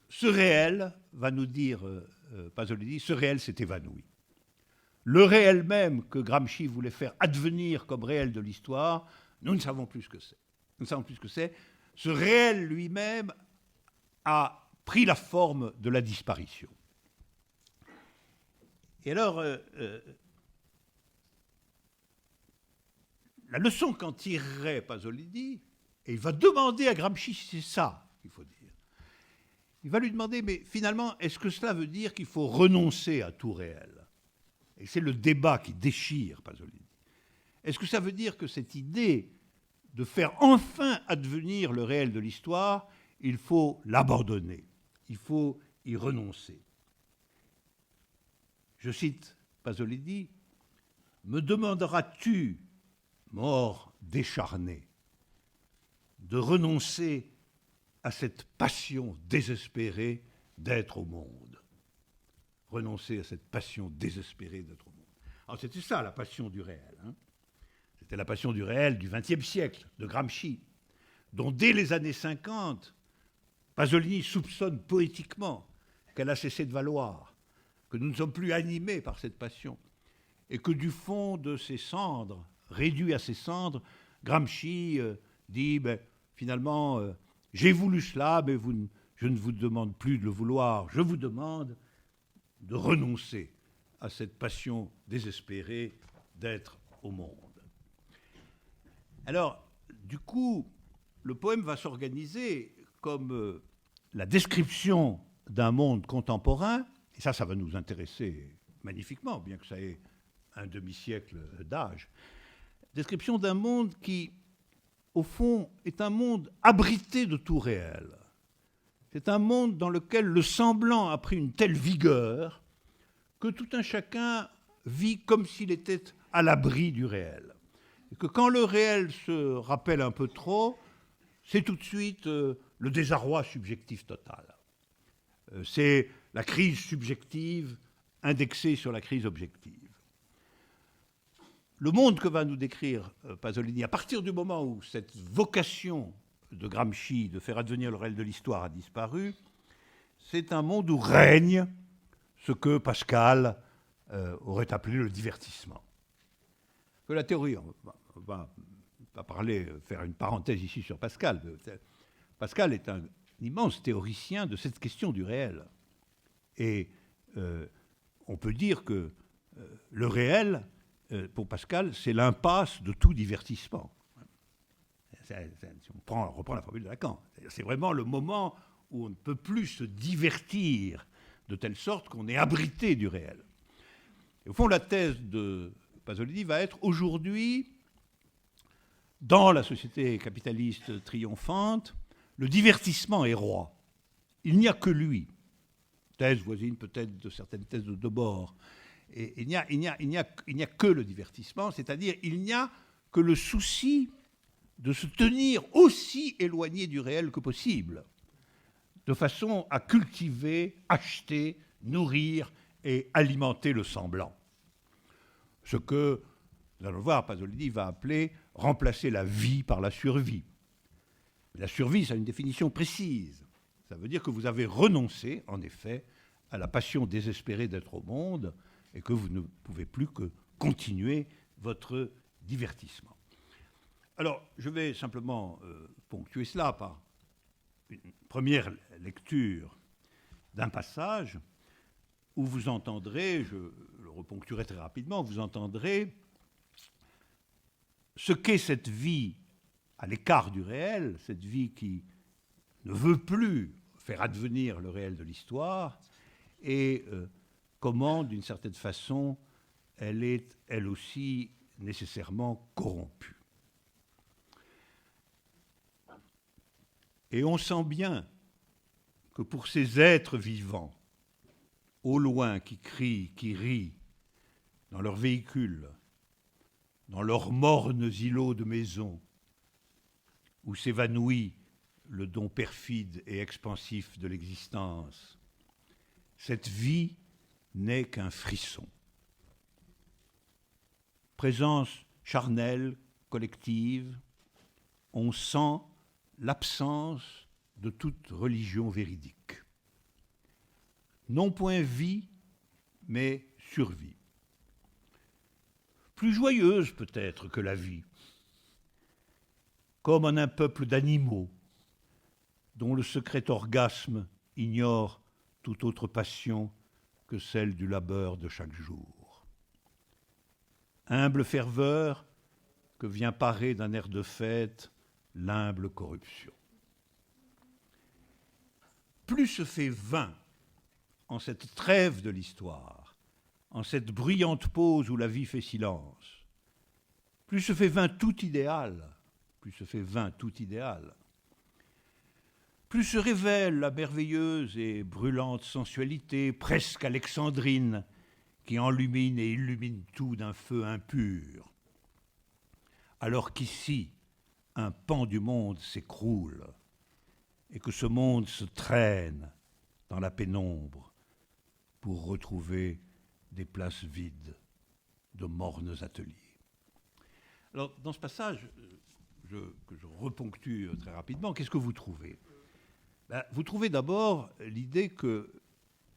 ce réel, va nous dire Pasolini, ce réel s'est évanoui. Le réel même que Gramsci voulait faire advenir comme réel de l'histoire, nous ne savons plus ce que c'est. Nous ne savons plus ce que c'est. Ce réel lui-même a pris la forme de la disparition. Et alors, la leçon qu'en tirerait Pasolini, et il va demander à Gramsci si c'est ça qu'il faut dire. Il va lui demander, mais finalement, est-ce que cela veut dire qu'il faut renoncer à tout réel ? Et c'est le débat qui déchire Pasolini. Est-ce que ça veut dire que cette idée de faire enfin advenir le réel de l'histoire, il faut l'abandonner, il faut y renoncer ? Je cite Pasolini, « Me demanderas-tu, mort décharné, de renoncer à cette passion désespérée d'être au monde ?» Renoncer à cette passion désespérée d'être au monde. Alors c'était ça la passion du réel. C'était la passion du réel du XXe siècle, de Gramsci, dont dès les années 50, Pasolini soupçonne poétiquement qu'elle a cessé de valoir, que nous ne sommes plus animés par cette passion, et que du fond de ses cendres, réduit à ses cendres, Gramsci dit finalement, j'ai voulu cela, mais je ne vous demande plus de le vouloir, je vous demande de renoncer à cette passion désespérée d'être au monde. Alors, du coup, le poème va s'organiser comme la description d'un monde contemporain, et ça va nous intéresser magnifiquement, bien que ça ait un demi-siècle d'âge, description d'un monde qui, au fond, est un monde abrité de tout réel. C'est un monde dans lequel le semblant a pris une telle vigueur que tout un chacun vit comme s'il était à l'abri du réel. Et que quand le réel se rappelle un peu trop, c'est tout de suite le désarroi subjectif total. C'est la crise subjective indexée sur la crise objective. Le monde que va nous décrire Pasolini, à partir du moment où cette vocation de Gramsci de faire advenir le réel de l'histoire a disparu, c'est un monde où règne ce que Pascal aurait appelé le divertissement. Que la théorie, on va parler, faire une parenthèse ici sur Pascal. Pascal est un immense théoricien de cette question du réel. Et on peut dire que le réel, pour Pascal, c'est l'impasse de tout divertissement. Si on reprend la formule de Lacan, c'est vraiment le moment où on ne peut plus se divertir de telle sorte qu'on est abrité du réel. Et au fond, la thèse de Pasolini va être aujourd'hui, dans la société capitaliste triomphante, le divertissement est roi. Il n'y a que lui. Thèse voisine peut-être de certaines thèses de Debord. Et il n'y a que le divertissement, c'est-à-dire il n'y a que le souci de se tenir aussi éloigné du réel que possible, de façon à cultiver, acheter, nourrir et alimenter le semblant. Ce que, nous allons le voir, Pasolini va appeler remplacer la vie par la survie. La survie, ça a une définition précise. Ça veut dire que vous avez renoncé, en effet, à la passion désespérée d'être au monde, et que vous ne pouvez plus que continuer votre divertissement. Alors, je vais simplement ponctuer cela par une première lecture d'un passage où vous entendrez, je le reponctuerai très rapidement, vous entendrez ce qu'est cette vie à l'écart du réel, cette vie qui ne veut plus faire advenir le réel de l'histoire, et comment, d'une certaine façon, elle est, elle aussi, nécessairement corrompue. Et on sent bien que pour ces êtres vivants, au loin, qui crient, qui rient, dans leurs véhicules, dans leurs mornes îlots de maison, où s'évanouit le don perfide et expansif de l'existence, cette vie n'est qu'un frisson. Présence charnelle, collective, on sent l'absence de toute religion véridique. Non point vie, mais survie. Plus joyeuse peut-être que la vie, comme en un peuple d'animaux dont le secret orgasme ignore toute autre passion que celle du labeur de chaque jour. Humble ferveur que vient parer d'un air de fête l'humble corruption. Plus se fait vain en cette trêve de l'histoire, en cette bruyante pause où la vie fait silence, plus se fait vain tout idéal, plus se fait vain tout idéal, plus se révèle la merveilleuse et brûlante sensualité, presque alexandrine, qui enlumine et illumine tout d'un feu impur. Alors qu'ici, un pan du monde s'écroule et que ce monde se traîne dans la pénombre pour retrouver des places vides de mornes ateliers. Alors, dans ce passage, que je reponctue très rapidement, qu'est-ce que vous trouvez ? Vous trouvez d'abord l'idée que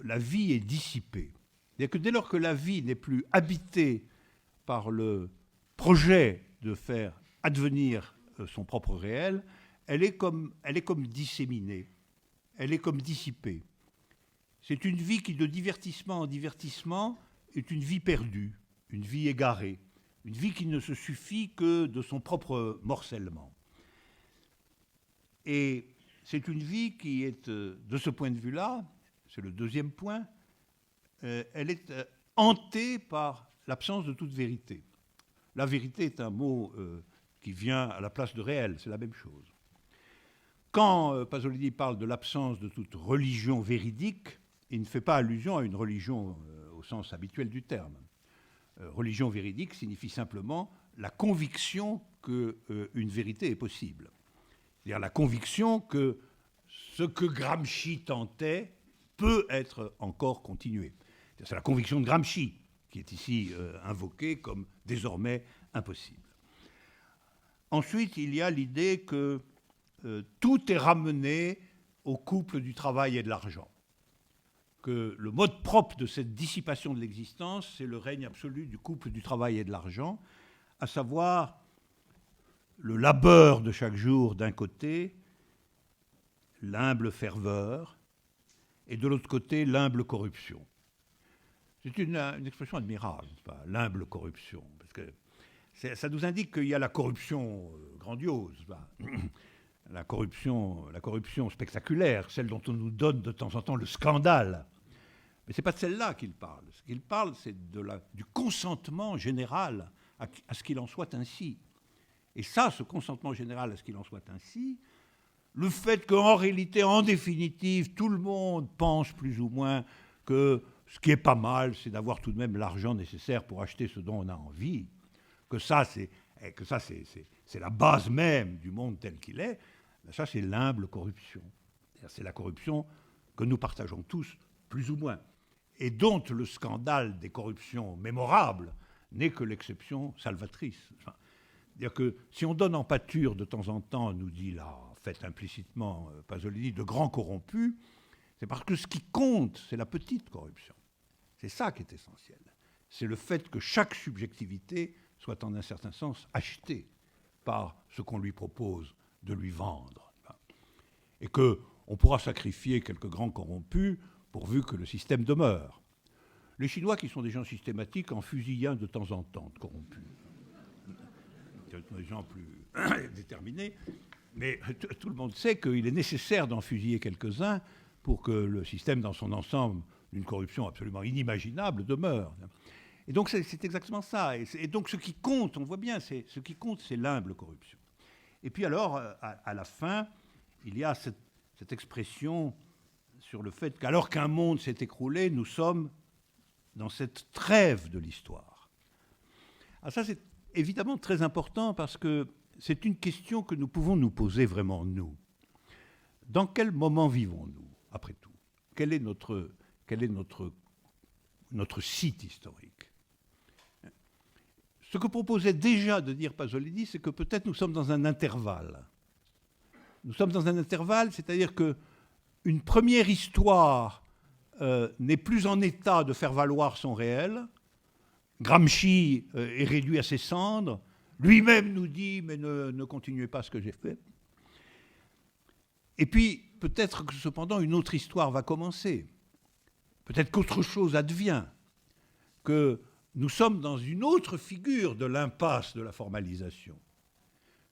la vie est dissipée. C'est-à-dire que dès lors que la vie n'est plus habitée par le projet de faire advenir son propre réel, elle est comme disséminée, elle est comme dissipée. C'est une vie qui, de divertissement en divertissement, est une vie perdue, une vie égarée, une vie qui ne se suffit que de son propre morcellement. Et c'est une vie qui est, de ce point de vue-là, c'est le deuxième point, elle est hantée par l'absence de toute vérité. La vérité est un mot qui vient à la place de réel, c'est la même chose. Quand Pasolini parle de l'absence de toute religion véridique, il ne fait pas allusion à une religion au sens habituel du terme. Religion véridique signifie simplement la conviction qu'une vérité est possible. C'est-à-dire la conviction que ce que Gramsci tentait peut être encore continué. C'est la conviction de Gramsci qui est ici invoquée comme désormais impossible. Ensuite, il y a l'idée que tout est ramené au couple du travail et de l'argent. Que le mode propre de cette dissipation de l'existence, c'est le règne absolu du couple du travail et de l'argent, à savoir le labeur de chaque jour d'un côté, l'humble ferveur, et de l'autre côté, l'humble corruption. C'est une expression admirable, l'humble corruption, parce que ça nous indique qu'il y a la corruption grandiose, la corruption spectaculaire, celle dont on nous donne de temps en temps le scandale. Mais ce n'est pas de celle-là qu'il parle. Ce qu'il parle, c'est du consentement général à ce qu'il en soit ainsi. Et ça, ce consentement général à ce qu'il en soit ainsi, le fait qu'en réalité, en définitive, tout le monde pense plus ou moins que ce qui est pas mal, c'est d'avoir tout de même l'argent nécessaire pour acheter ce dont on a envie, que ça, c'est la base même du monde tel qu'il est, ça, c'est l'humble corruption. C'est la corruption que nous partageons tous, plus ou moins, et dont le scandale des corruptions mémorables n'est que l'exception salvatrice. C'est-à-dire que si on donne en pâture de temps en temps, nous dit là, fait implicitement Pasolini, de grands corrompus, c'est parce que ce qui compte, c'est la petite corruption. C'est ça qui est essentiel. c'est le fait que chaque subjectivité soit en un certain sens achetée par ce qu'on lui propose de lui vendre. Et qu'on pourra sacrifier quelques grands corrompus pourvu que le système demeure. Les Chinois, qui sont des gens systématiques, en fusillent un de temps en temps de corrompus. Des gens plus déterminés. Mais tout le monde sait qu'il est nécessaire d'en fusiller quelques-uns pour que le système dans son ensemble, d'une corruption absolument inimaginable, demeure. Et donc c'est exactement ça. Et donc ce qui compte, on voit bien, ce qui compte, c'est l'humble corruption. Et puis alors, à la fin, il y a cette expression sur le fait qu'alors qu'un monde s'est écroulé, nous sommes dans cette trêve de l'histoire. Alors ça, c'est évidemment très important parce que c'est une question que nous pouvons nous poser vraiment, nous. Dans quel moment vivons-nous, après tout? Quel est notre site historique? Ce que proposait déjà de dire Pasolini, c'est que peut-être nous sommes dans un intervalle. Nous sommes dans un intervalle, c'est-à-dire qu'une première histoire n'est plus en état de faire valoir son réel. Gramsci est réduit à ses cendres. Lui-même nous dit « mais ne continuez pas ce que j'ai fait ». Et puis, peut-être que cependant, une autre histoire va commencer. Peut-être qu'autre chose advient, que nous sommes dans une autre figure de l'impasse de la formalisation,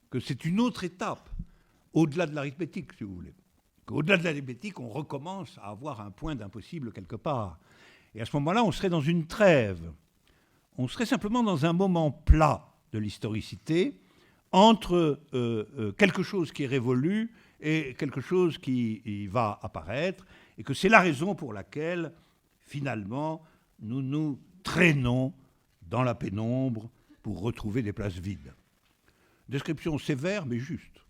que c'est une autre étape, au-delà de l'arithmétique, si vous voulez. Qu'au-delà de l'arithmétique, on recommence à avoir un point d'impossible quelque part. Et à ce moment-là, on serait dans une trêve. On serait simplement dans un moment plat de l'historicité, entre quelque chose qui est révolu et quelque chose qui va apparaître, et que c'est la raison pour laquelle, finalement, nous nous traînons dans la pénombre pour retrouver des places vides. Description sévère, mais juste.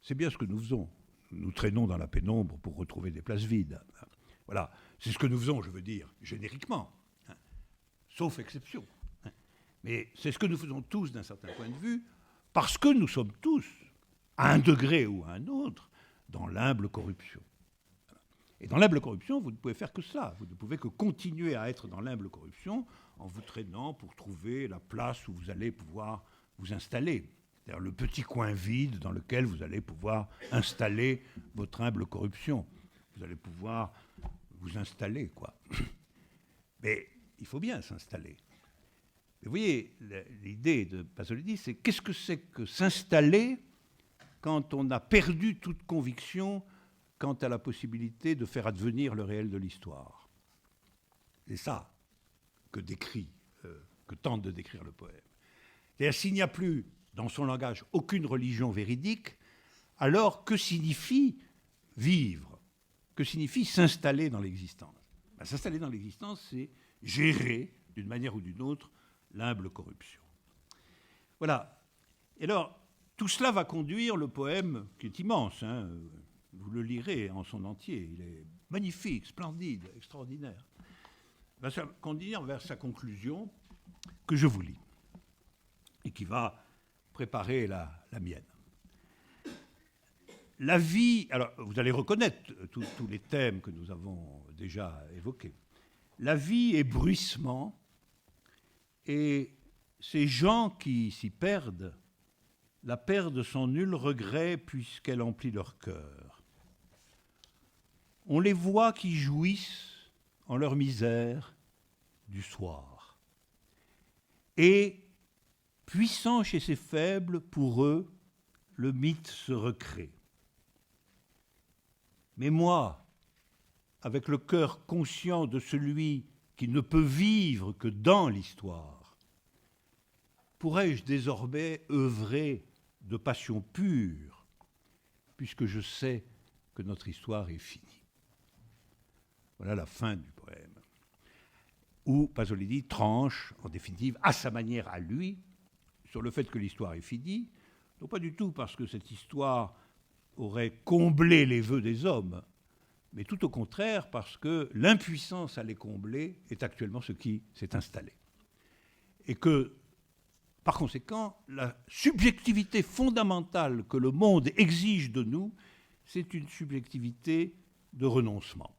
C'est bien ce que nous faisons. Nous traînons dans la pénombre pour retrouver des places vides. Voilà, c'est ce que nous faisons, je veux dire, génériquement, sauf exception. Mais c'est ce que nous faisons tous d'un certain point de vue, parce que nous sommes tous, à un degré ou à un autre, dans l'humble corruption. Et dans l'humble corruption, vous ne pouvez faire que ça. Vous ne pouvez que continuer à être dans l'humble corruption en vous traînant pour trouver la place où vous allez pouvoir vous installer. C'est-à-dire le petit coin vide dans lequel vous allez pouvoir installer votre humble corruption. Vous allez pouvoir vous installer, quoi. Mais il faut bien s'installer. Vous voyez, l'idée de Pasolini, c'est qu'est-ce que c'est que s'installer quand on a perdu toute conviction quant à la possibilité de faire advenir le réel de l'histoire. C'est ça que tente de décrire le poème. C'est-à-dire, s'il n'y a plus, dans son langage, aucune religion véridique, alors que signifie vivre? Que signifie s'installer dans l'existence? S'installer dans l'existence, c'est gérer, d'une manière ou d'une autre, l'humble corruption. Voilà. Et alors, tout cela va conduire le poème, qui est immense, hein, vous le lirez en son entier, il est magnifique, splendide, extraordinaire, va conduire vers sa conclusion, que je vous lis, et qui va préparer la mienne. La vie, alors vous allez reconnaître tous les thèmes que nous avons déjà évoqués. La vie est bruissement, et ces gens qui s'y perdent la perdent sans nul regret puisqu'elle emplit leur cœur. On les voit qui jouissent en leur misère du soir. Et, puissant chez ces faibles, pour eux, le mythe se recrée. Mais moi, avec le cœur conscient de celui qui ne peut vivre que dans l'histoire, pourrais-je désormais œuvrer de passion pure, puisque je sais que notre histoire est finie. Voilà la fin du poème, où Pasolini tranche, en définitive, à sa manière à lui, sur le fait que l'histoire est finie, non pas du tout parce que cette histoire aurait comblé les vœux des hommes, mais tout au contraire parce que l'impuissance à les combler est actuellement ce qui s'est installé. Et que, par conséquent, la subjectivité fondamentale que le monde exige de nous, c'est une subjectivité de renoncement.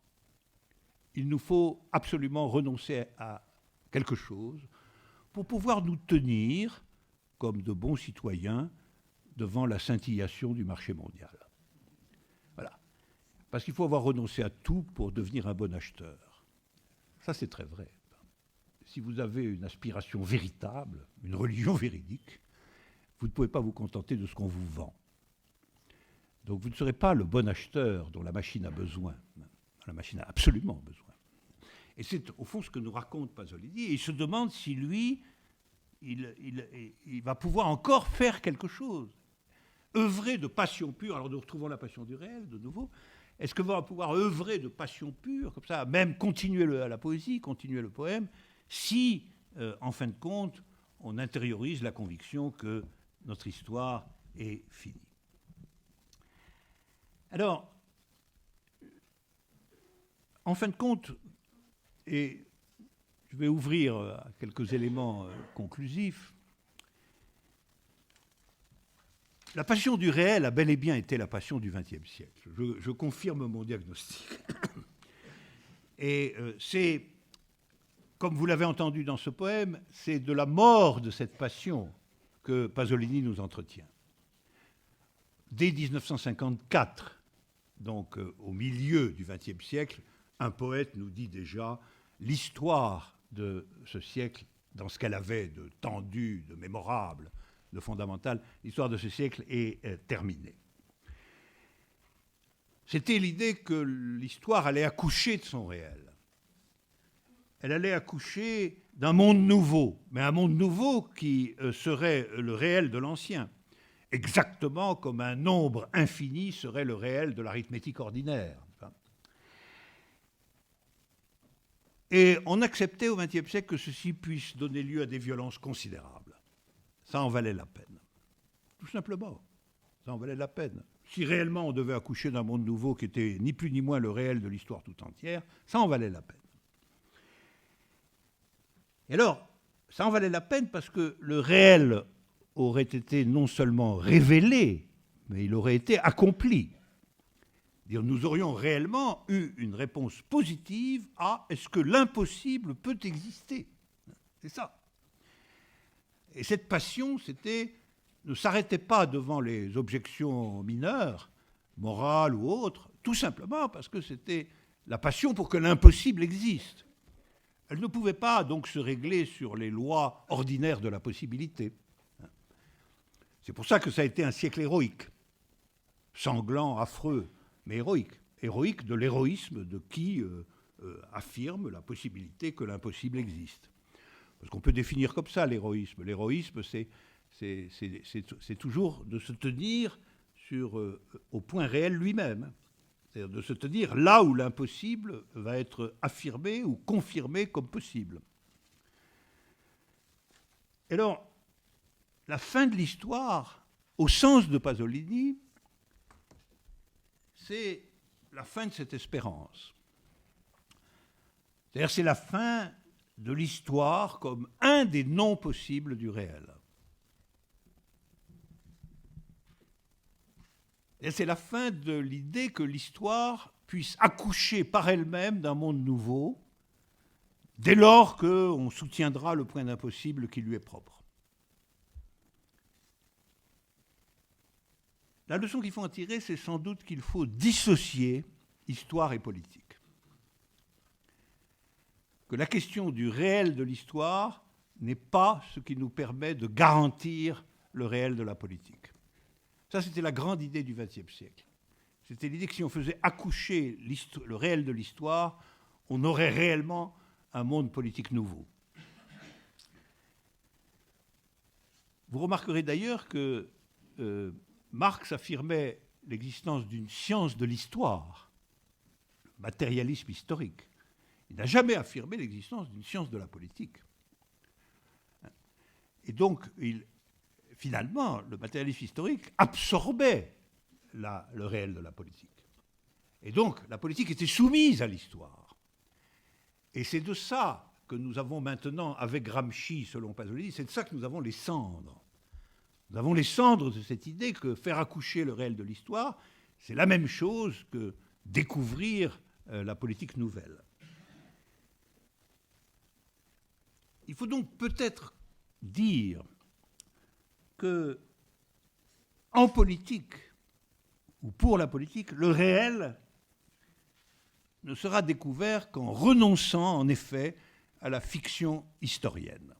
Il nous faut absolument renoncer à quelque chose, pour pouvoir nous tenir comme de bons citoyens devant la scintillation du marché mondial. Voilà. Parce qu'il faut avoir renoncé à tout pour devenir un bon acheteur. Ça, c'est très vrai. Si vous avez une aspiration véritable, une religion véridique, vous ne pouvez pas vous contenter de ce qu'on vous vend. Donc vous ne serez pas le bon acheteur dont la machine a besoin. La machine a absolument besoin. Et c'est au fond ce que nous raconte Pasolini. Et il se demande si lui, il va pouvoir encore faire quelque chose. Œuvrer de passion pure. Alors nous retrouvons la passion du réel de nouveau. Est-ce que va pouvoir œuvrer de passion pure, comme ça, même continuer la poésie, continuer le poème, si, en fin de compte, on intériorise la conviction que notre histoire est finie. Alors, en fin de compte, et je vais ouvrir à quelques éléments conclusifs, la passion du réel a bel et bien été la passion du XXe siècle. Je confirme mon diagnostic. Et c'est, comme vous l'avez entendu dans ce poème, c'est de la mort de cette passion que Pasolini nous entretient. Dès 1954, donc au milieu du XXe siècle, un poète nous dit déjà l'histoire de ce siècle, dans ce qu'elle avait de tendu, de mémorable, de fondamental, l'histoire de ce siècle est terminée. C'était l'idée que l'histoire allait accoucher de son réel. Elle allait accoucher d'un monde nouveau, mais un monde nouveau qui serait le réel de l'ancien, exactement comme un nombre infini serait le réel de l'arithmétique ordinaire. Et on acceptait au XXe siècle que ceci puisse donner lieu à des violences considérables. Ça en valait la peine. Tout simplement, ça en valait la peine. Si réellement on devait accoucher d'un monde nouveau qui était ni plus ni moins le réel de l'histoire tout entière, ça en valait la peine. Et alors, ça en valait la peine parce que le réel aurait été non seulement révélé, mais il aurait été accompli. Nous aurions réellement eu une réponse positive à « est-ce que l'impossible peut exister ?» C'est ça. Et cette passion, ne s'arrêtait pas devant les objections mineures, morales ou autres, tout simplement parce que c'était la passion pour que l'impossible existe. Elle ne pouvait pas donc se régler sur les lois ordinaires de la possibilité. C'est pour ça que ça a été un siècle héroïque, sanglant, affreux, mais héroïque. Héroïque de l'héroïsme de qui affirme la possibilité que l'impossible existe. Parce qu'on peut définir comme ça l'héroïsme. L'héroïsme, c'est toujours de se tenir au point réel lui-même. C'est-à-dire de se tenir là où l'impossible va être affirmé ou confirmé comme possible. Et alors, la fin de l'histoire, au sens de Pasolini, c'est la fin de cette espérance. C'est-à-dire c'est la fin de l'histoire comme un des non possibles du réel. Et c'est la fin de l'idée que l'histoire puisse accoucher par elle-même d'un monde nouveau, dès lors qu'on soutiendra le point d'impossible qui lui est propre. La leçon qu'il faut en tirer, c'est sans doute qu'il faut dissocier histoire et politique. Que la question du réel de l'histoire n'est pas ce qui nous permet de garantir le réel de la politique. Ça, c'était la grande idée du XXe siècle. C'était l'idée que si on faisait accoucher le réel de l'histoire, on aurait réellement un monde politique nouveau. Vous remarquerez d'ailleurs que Marx affirmait l'existence d'une science de l'histoire, le matérialisme historique. Il n'a jamais affirmé l'existence d'une science de la politique. Et donc, finalement, le matérialisme historique absorbait le réel de la politique. Et donc, la politique était soumise à l'histoire. Et c'est de ça que nous avons maintenant, avec Gramsci, selon Pasolini, c'est de ça que nous avons les cendres. Nous avons les cendres de cette idée que faire accoucher le réel de l'histoire, c'est la même chose que découvrir la politique nouvelle. Il faut donc peut-être dire que, en politique, ou pour la politique, le réel ne sera découvert qu'en renonçant, en effet, à la fiction historienne.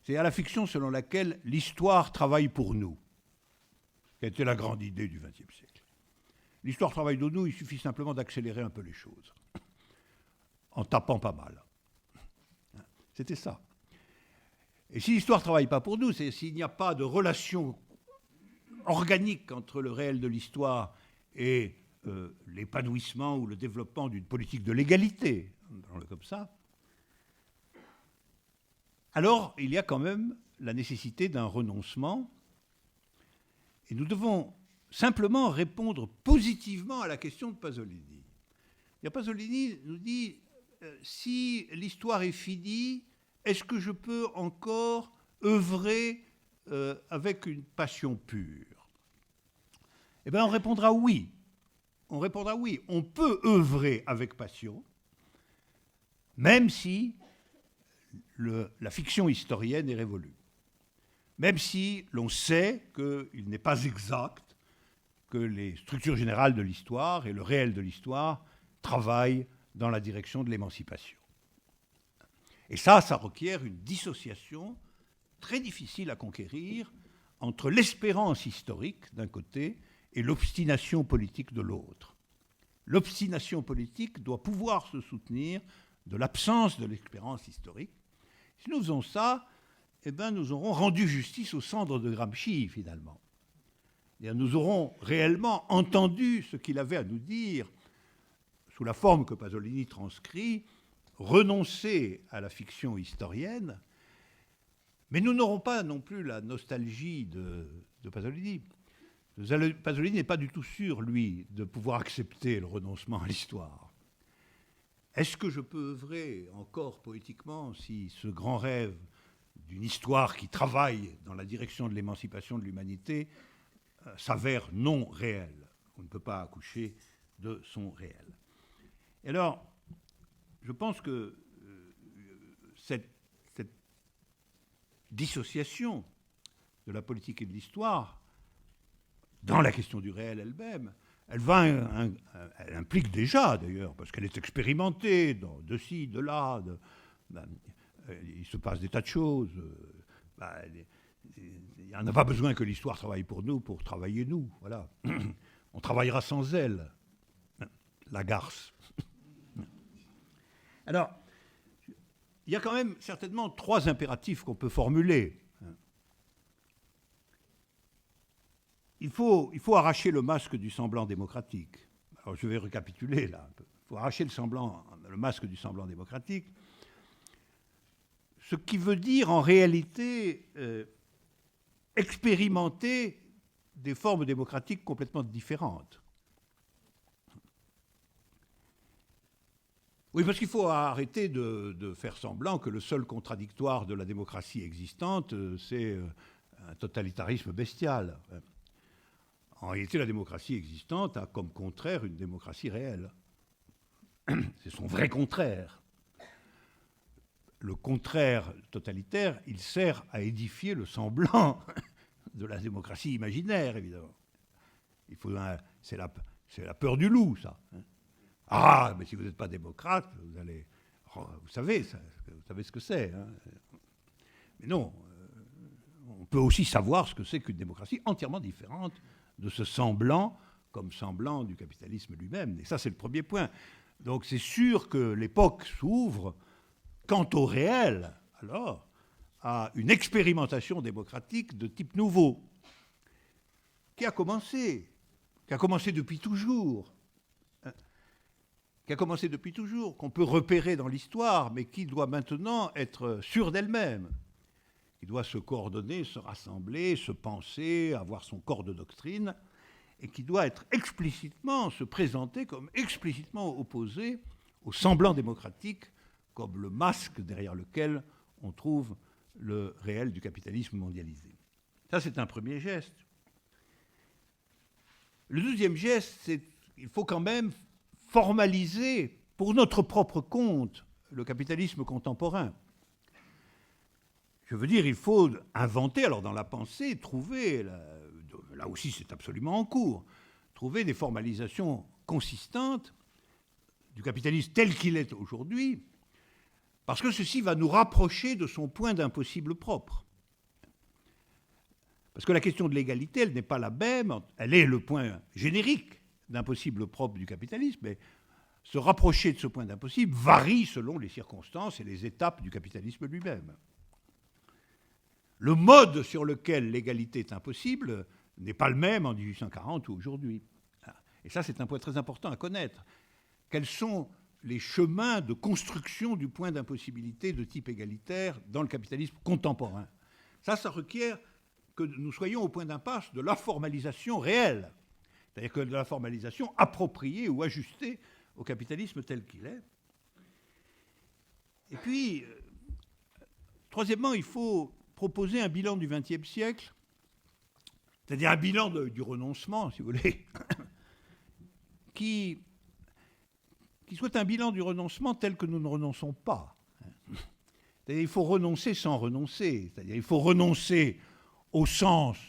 C'est à la fiction selon laquelle l'histoire travaille pour nous, qui a été la grande idée du XXe siècle. L'histoire travaille pour nous, il suffit simplement d'accélérer un peu les choses, en tapant pas mal. C'était ça. Et si l'histoire ne travaille pas pour nous, c'est s'il n'y a pas de relation organique entre le réel de l'histoire et l'épanouissement ou le développement d'une politique de l'égalité, comme ça, alors il y a quand même la nécessité d'un renoncement, et nous devons simplement répondre positivement à la question de Pasolini. Et Pasolini nous dit, si l'histoire est finie, est-ce que je peux encore œuvrer avec une passion pure? Eh bien, on répondra oui. On répondra oui. On peut œuvrer avec passion, même si la fiction historienne est révolue. Même si l'on sait qu'il n'est pas exact que les structures générales de l'histoire et le réel de l'histoire travaillent dans la direction de l'émancipation. Et ça requiert une dissociation très difficile à conquérir entre l'espérance historique d'un côté et l'obstination politique de l'autre. L'obstination politique doit pouvoir se soutenir de l'absence de l'espérance historique. Si nous faisons ça, eh bien, nous aurons rendu justice aux cendres de Gramsci, finalement. Et nous aurons réellement entendu ce qu'il avait à nous dire, sous la forme que Pasolini transcrit, renoncer à la fiction historienne, mais nous n'aurons pas non plus la nostalgie de Pasolini. Pasolini n'est pas du tout sûr, lui, de pouvoir accepter le renoncement à l'histoire. Est-ce que je peux œuvrer encore poétiquement si ce grand rêve d'une histoire qui travaille dans la direction de l'émancipation de l'humanité s'avère non réel? On ne peut pas accoucher de son réel. Et alors, je pense que cette dissociation de la politique et de l'histoire, dans la question du réel elle-même, elle implique déjà, d'ailleurs, parce qu'elle est expérimentée, de ci, de là, il se passe des tas de choses. Il n'y en a pas besoin que l'histoire travaille pour nous, pour travailler nous. Voilà. On travaillera sans elle. La garce. Alors, il y a quand même certainement 3 impératifs qu'on peut formuler. Il faut arracher le masque du semblant démocratique. Alors, je vais récapituler là un peu. Il faut arracher le masque du semblant démocratique, ce qui veut dire en réalité expérimenter des formes démocratiques complètement différentes. Oui, parce qu'il faut arrêter de faire semblant que le seul contradictoire de la démocratie existante, c'est un totalitarisme bestial. En réalité, la démocratie existante a comme contraire une démocratie réelle. C'est son vrai contraire. Le contraire totalitaire, il sert à édifier le semblant de la démocratie imaginaire, évidemment. C'est la peur du loup, ça. Ah, mais si vous n'êtes pas démocrate, vous savez ce que c'est. Hein. Mais non, on peut aussi savoir ce que c'est qu'une démocratie entièrement différente de ce semblant, comme semblant du capitalisme lui-même. Et ça, c'est le premier point. Donc c'est sûr que l'époque s'ouvre, quant au réel, alors, à une expérimentation démocratique de type nouveau, qui a commencé depuis toujours. Qu'on peut repérer dans l'histoire, mais qui doit maintenant être sûre d'elle-même, qui doit se coordonner, se rassembler, se penser, avoir son corps de doctrine, et qui doit être se présenter comme explicitement opposé au semblant démocratique, comme le masque derrière lequel on trouve le réel du capitalisme mondialisé. Ça, c'est un premier geste. Le deuxième geste, c'est qu'il faut quand même formaliser pour notre propre compte le capitalisme contemporain. Je veux dire, il faut inventer, alors dans la pensée, trouver, là aussi c'est absolument en cours, trouver des formalisations consistantes du capitalisme tel qu'il est aujourd'hui, parce que ceci va nous rapprocher de son point d'impossible propre. Parce que la question de l'égalité, elle n'est pas la même, elle est le point générique d'impossible propre du capitalisme, mais se rapprocher de ce point d'impossible varie selon les circonstances et les étapes du capitalisme lui-même. Le mode sur lequel l'égalité est impossible n'est pas le même en 1840 ou aujourd'hui. Et ça, c'est un point très important à connaître. Quels sont les chemins de construction du point d'impossibilité de type égalitaire dans le capitalisme contemporain? Ça requiert que nous soyons au point d'impasse de la formalisation réelle, c'est-à-dire que de la formalisation appropriée ou ajustée au capitalisme tel qu'il est. Et puis, troisièmement, il faut proposer un bilan du XXe siècle, c'est-à-dire un bilan du renoncement, si vous voulez, qui soit un bilan du renoncement tel que nous ne renonçons pas. C'est-à-dire il faut renoncer sans renoncer, c'est-à-dire il faut renoncer au sens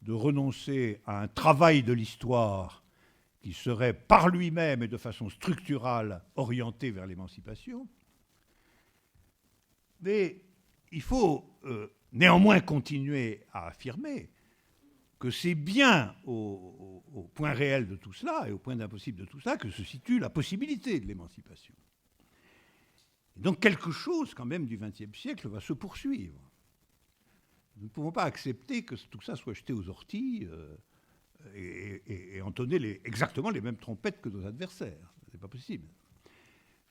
de renoncer à un travail de l'histoire qui serait par lui-même et de façon structurale orienté vers l'émancipation. Mais il faut néanmoins continuer à affirmer que c'est bien au point réel de tout cela et au point d'impossible de tout cela que se situe la possibilité de l'émancipation. Et donc quelque chose quand même du XXe siècle va se poursuivre. Nous ne pouvons pas accepter que tout ça soit jeté aux orties et entonner exactement les mêmes trompettes que nos adversaires. Ce n'est pas possible.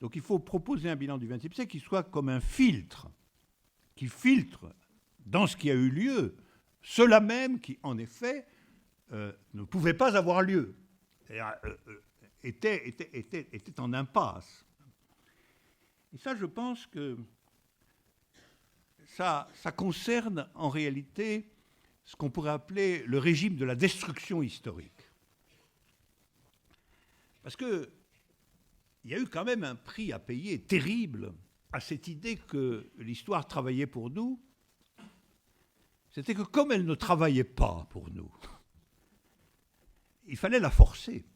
Donc il faut proposer un bilan du XXe siècle qui soit comme un filtre, qui filtre dans ce qui a eu lieu, cela même qui, en effet, ne pouvait pas avoir lieu, était en impasse. Et ça, je pense que ça concerne en réalité ce qu'on pourrait appeler le régime de la destruction historique. Parce qu'il y a eu quand même un prix à payer terrible à cette idée que l'histoire travaillait pour nous. C'était que comme elle ne travaillait pas pour nous, il fallait la forcer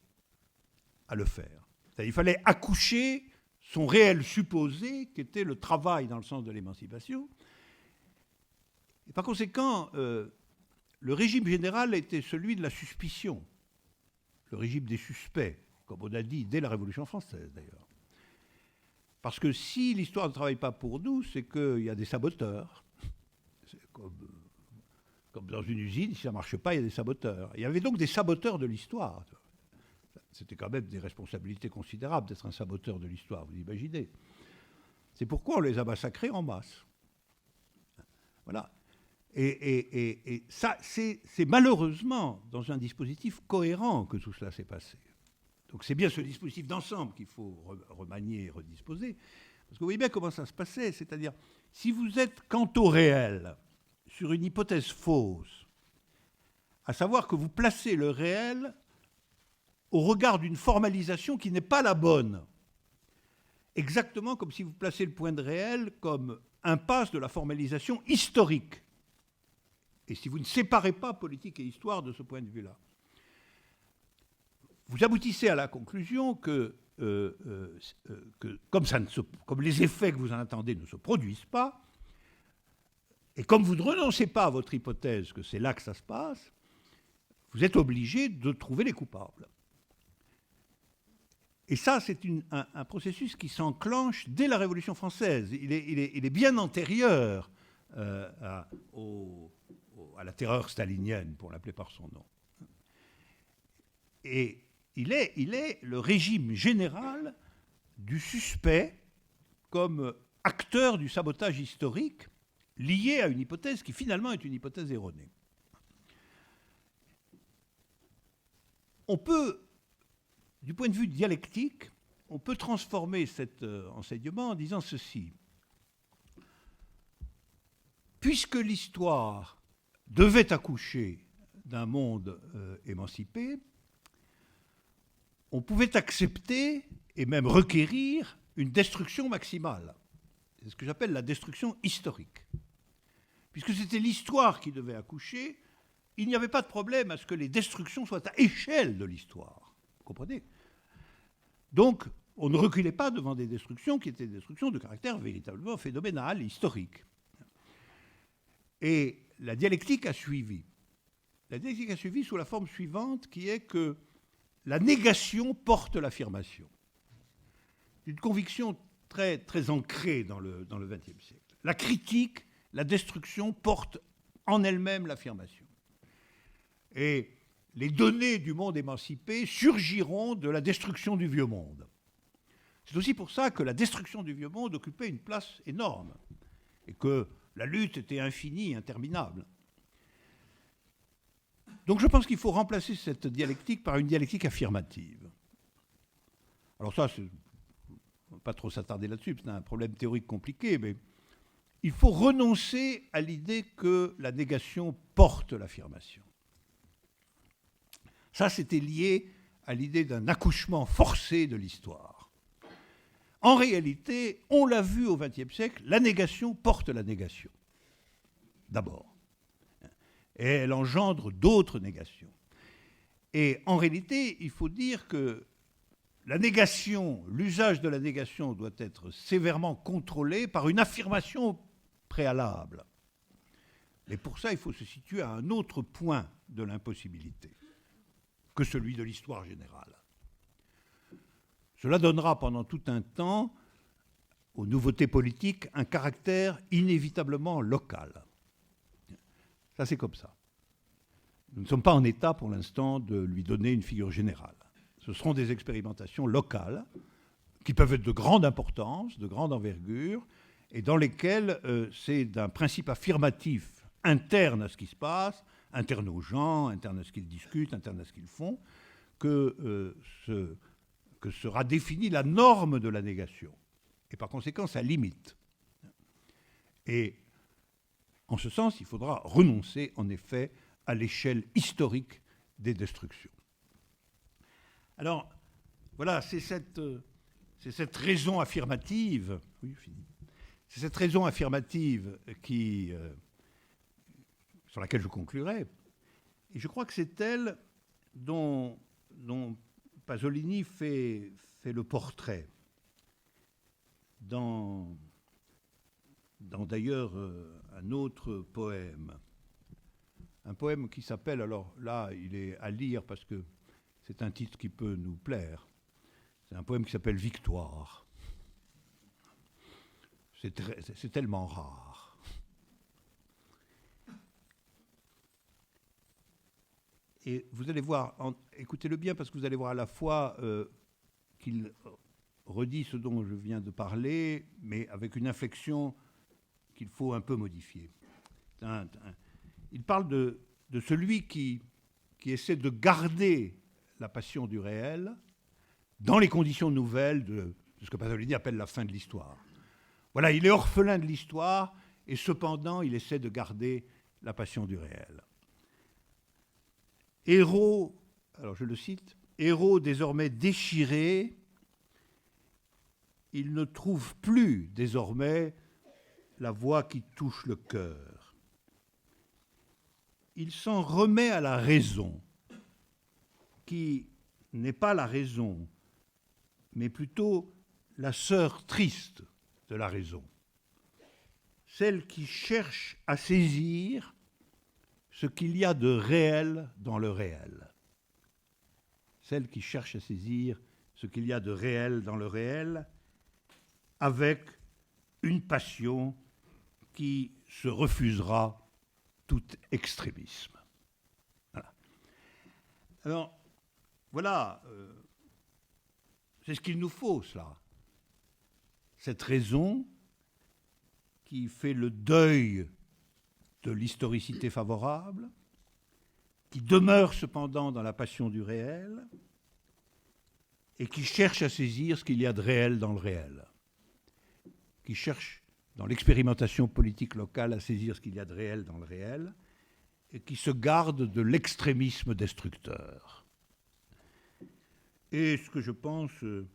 à le faire. C'est-à-dire, il fallait accoucher son réel supposé, qui était le travail dans le sens de l'émancipation. Et par conséquent, le régime général était celui de la suspicion, le régime des suspects, comme on a dit dès la Révolution française d'ailleurs. Parce que si l'histoire ne travaille pas pour nous, c'est qu'il y a des saboteurs. C'est comme dans une usine, si ça ne marche pas, il y a des saboteurs. Il y avait donc des saboteurs de l'histoire. C'était quand même des responsabilités considérables d'être un saboteur de l'histoire, vous imaginez. C'est pourquoi on les a massacrés en masse. Voilà. Et ça, c'est malheureusement dans un dispositif cohérent que tout cela s'est passé. Donc c'est bien ce dispositif d'ensemble qu'il faut remanier et redisposer. Parce que vous voyez bien comment ça se passait. C'est-à-dire, si vous êtes quant au réel sur une hypothèse fausse, à savoir que vous placez le réel au regard d'une formalisation qui n'est pas la bonne, exactement comme si vous placez le point de réel comme impasse de la formalisation historique. Et si vous ne séparez pas politique et histoire de ce point de vue-là, vous aboutissez à la conclusion que comme les effets que vous en attendez ne se produisent pas, et comme vous ne renoncez pas à votre hypothèse que c'est là que ça se passe, vous êtes obligé de trouver les coupables. Et ça, c'est un processus qui s'enclenche dès la Révolution française. Il est bien antérieur à la terreur stalinienne, pour l'appeler par son nom. Et il est le régime général du suspect comme acteur du sabotage historique lié à une hypothèse qui finalement est une hypothèse erronée. On peut, du point de vue dialectique, on peut transformer cet enseignement en disant ceci. Puisque l'histoire devait accoucher d'un monde émancipé, on pouvait accepter et même requérir une destruction maximale. C'est ce que j'appelle la destruction historique. puisque c'était l'histoire qui devait accoucher, il n'y avait pas de problème à ce que les destructions soient à échelle de l'histoire. Vous comprenez? Donc, on ne reculait pas devant des destructions qui étaient des destructions de caractère véritablement phénoménal, historique. Et la dialectique a suivi. La dialectique a suivi sous la forme suivante, qui est que la négation porte l'affirmation. Une conviction très, très ancrée dans le XXe siècle. La critique, la destruction portent en elles-mêmes l'affirmation. Et les données du monde émancipé surgiront de la destruction du vieux monde. C'est aussi pour ça que la destruction du vieux monde occupait une place énorme et que la lutte était infinie, interminable. Donc je pense qu'il faut remplacer cette dialectique par une dialectique affirmative. Alors ça, on ne va pas trop s'attarder là-dessus, c'est un problème théorique compliqué, mais il faut renoncer à l'idée que la négation porte l'affirmation. Ça, c'était lié à l'idée d'un accouchement forcé de l'histoire. En réalité, on l'a vu au XXe siècle, la négation porte la négation, d'abord. Et elle engendre d'autres négations. Et en réalité, il faut dire que la négation, l'usage de la négation doit être sévèrement contrôlé par une affirmation préalable. Mais pour ça, il faut se situer à un autre point de l'impossibilité que celui de l'histoire générale. Cela donnera pendant tout un temps aux nouveautés politiques un caractère inévitablement local. Ça, c'est comme ça. Nous ne sommes pas en état, pour l'instant, de lui donner une figure générale. Ce seront des expérimentations locales qui peuvent être de grande importance, de grande envergure, et dans lesquelles c'est d'un principe affirmatif interne à ce qui se passe, interne aux gens, interne à ce qu'ils discutent, interne à ce qu'ils font, que sera définie la norme de la négation, et par conséquent sa limite. Et en ce sens, il faudra renoncer, en effet, à l'échelle historique des destructions. Alors, voilà, c'est cette raison affirmative, oui, fini. C'est cette raison affirmative sur laquelle je conclurai. Et je crois que c'est elle dont Pasolini fait le portrait dans d'ailleurs un autre poème. Un poème qui s'appelle, alors là, il est à lire parce que c'est un titre qui peut nous plaire. C'est un poème qui s'appelle Victoire. C'est tellement rare. Et vous allez voir, écoutez-le bien parce que vous allez voir à la fois qu'il redit ce dont je viens de parler, mais avec une inflexion qu'il faut un peu modifier. Il parle de celui qui essaie de garder la passion du réel dans les conditions nouvelles de ce que Pasolini appelle la fin de l'histoire. Voilà, il est orphelin de l'histoire et cependant il essaie de garder la passion du réel. Héros, alors je le cite, héros désormais déchiré, il ne trouve plus désormais la voix qui touche le cœur. Il s'en remet à la raison, qui n'est pas la raison, mais plutôt la sœur triste de la raison, celle qui cherche à saisir ce qu'il y a de réel dans le réel. Celle qui cherche à saisir ce qu'il y a de réel dans le réel, avec une passion qui se refusera tout extrémisme. Voilà. Alors, voilà, c'est ce qu'il nous faut, cela. Cette raison qui fait le deuil de l'historicité favorable, qui demeure cependant dans la passion du réel et qui cherche à saisir ce qu'il y a de réel dans le réel, qui cherche dans l'expérimentation politique locale à saisir ce qu'il y a de réel dans le réel et qui se garde de l'extrémisme destructeur. Et ce que je pense, ce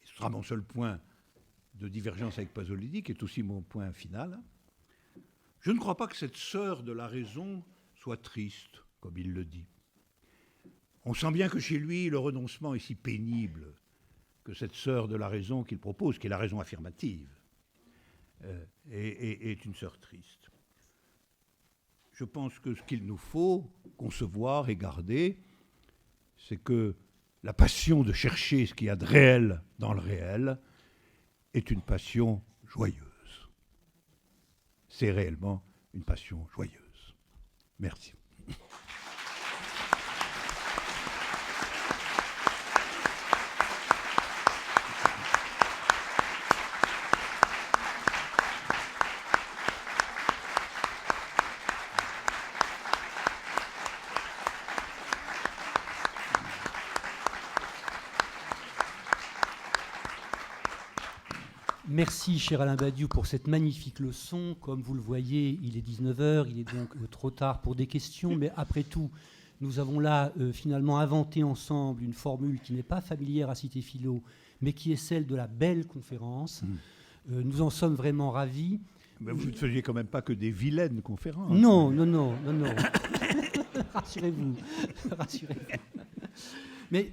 sera mon seul point de divergence avec Pasolini, qui est aussi mon point final, Je ne crois pas que cette sœur de la raison soit triste, comme il le dit. On sent bien que chez lui, le renoncement est si pénible que cette sœur de la raison qu'il propose, qui est la raison affirmative, est une sœur triste. Je pense que ce qu'il nous faut concevoir et garder, c'est que la passion de chercher ce qu'il y a de réel dans le réel est une passion joyeuse. C'est réellement une passion joyeuse. Merci. Merci, cher Alain Badiou, pour cette magnifique leçon. Comme vous le voyez, il est 19h, il est donc trop tard pour des questions, mais après tout, nous avons là finalement inventé ensemble une formule qui n'est pas familière à Cité Philo, mais qui est celle de la belle conférence. Nous en sommes vraiment ravis. Mais vous ne faisiez quand même pas que des vilaines conférences. Non. Rassurez-vous. Mais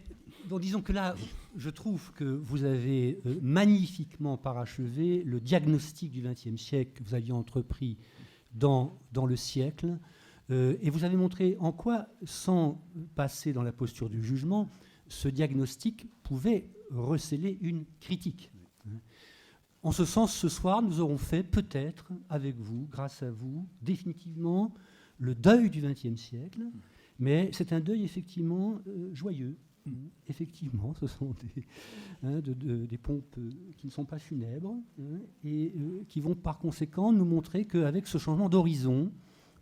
donc, disons que là, je trouve que vous avez magnifiquement parachevé le diagnostic du XXe siècle que vous aviez entrepris dans le siècle. Et vous avez montré en quoi, sans passer dans la posture du jugement, ce diagnostic pouvait recéler une critique. En ce sens, ce soir, nous aurons fait peut-être avec vous, grâce à vous, définitivement le deuil du XXe siècle. Mais c'est un deuil effectivement joyeux. Effectivement, ce sont des pompes qui ne sont pas funèbres et qui vont par conséquent nous montrer qu'avec ce changement d'horizon,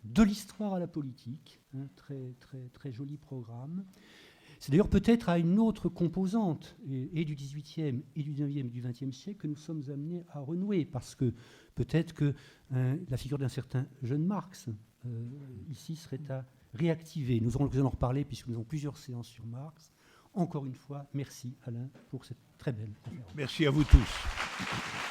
de l'histoire à la politique, très, très, très joli programme, c'est d'ailleurs peut-être à une autre composante et du XVIIIe et du XIXe et du XXe siècle que nous sommes amenés à renouer, parce que peut-être que la figure d'un certain jeune Marx ici serait à réactiver. Nous aurons l'occasion d'en reparler puisque nous avons plusieurs séances sur Marx. Encore une fois, merci Alain pour cette très belle conférence. Merci à vous tous.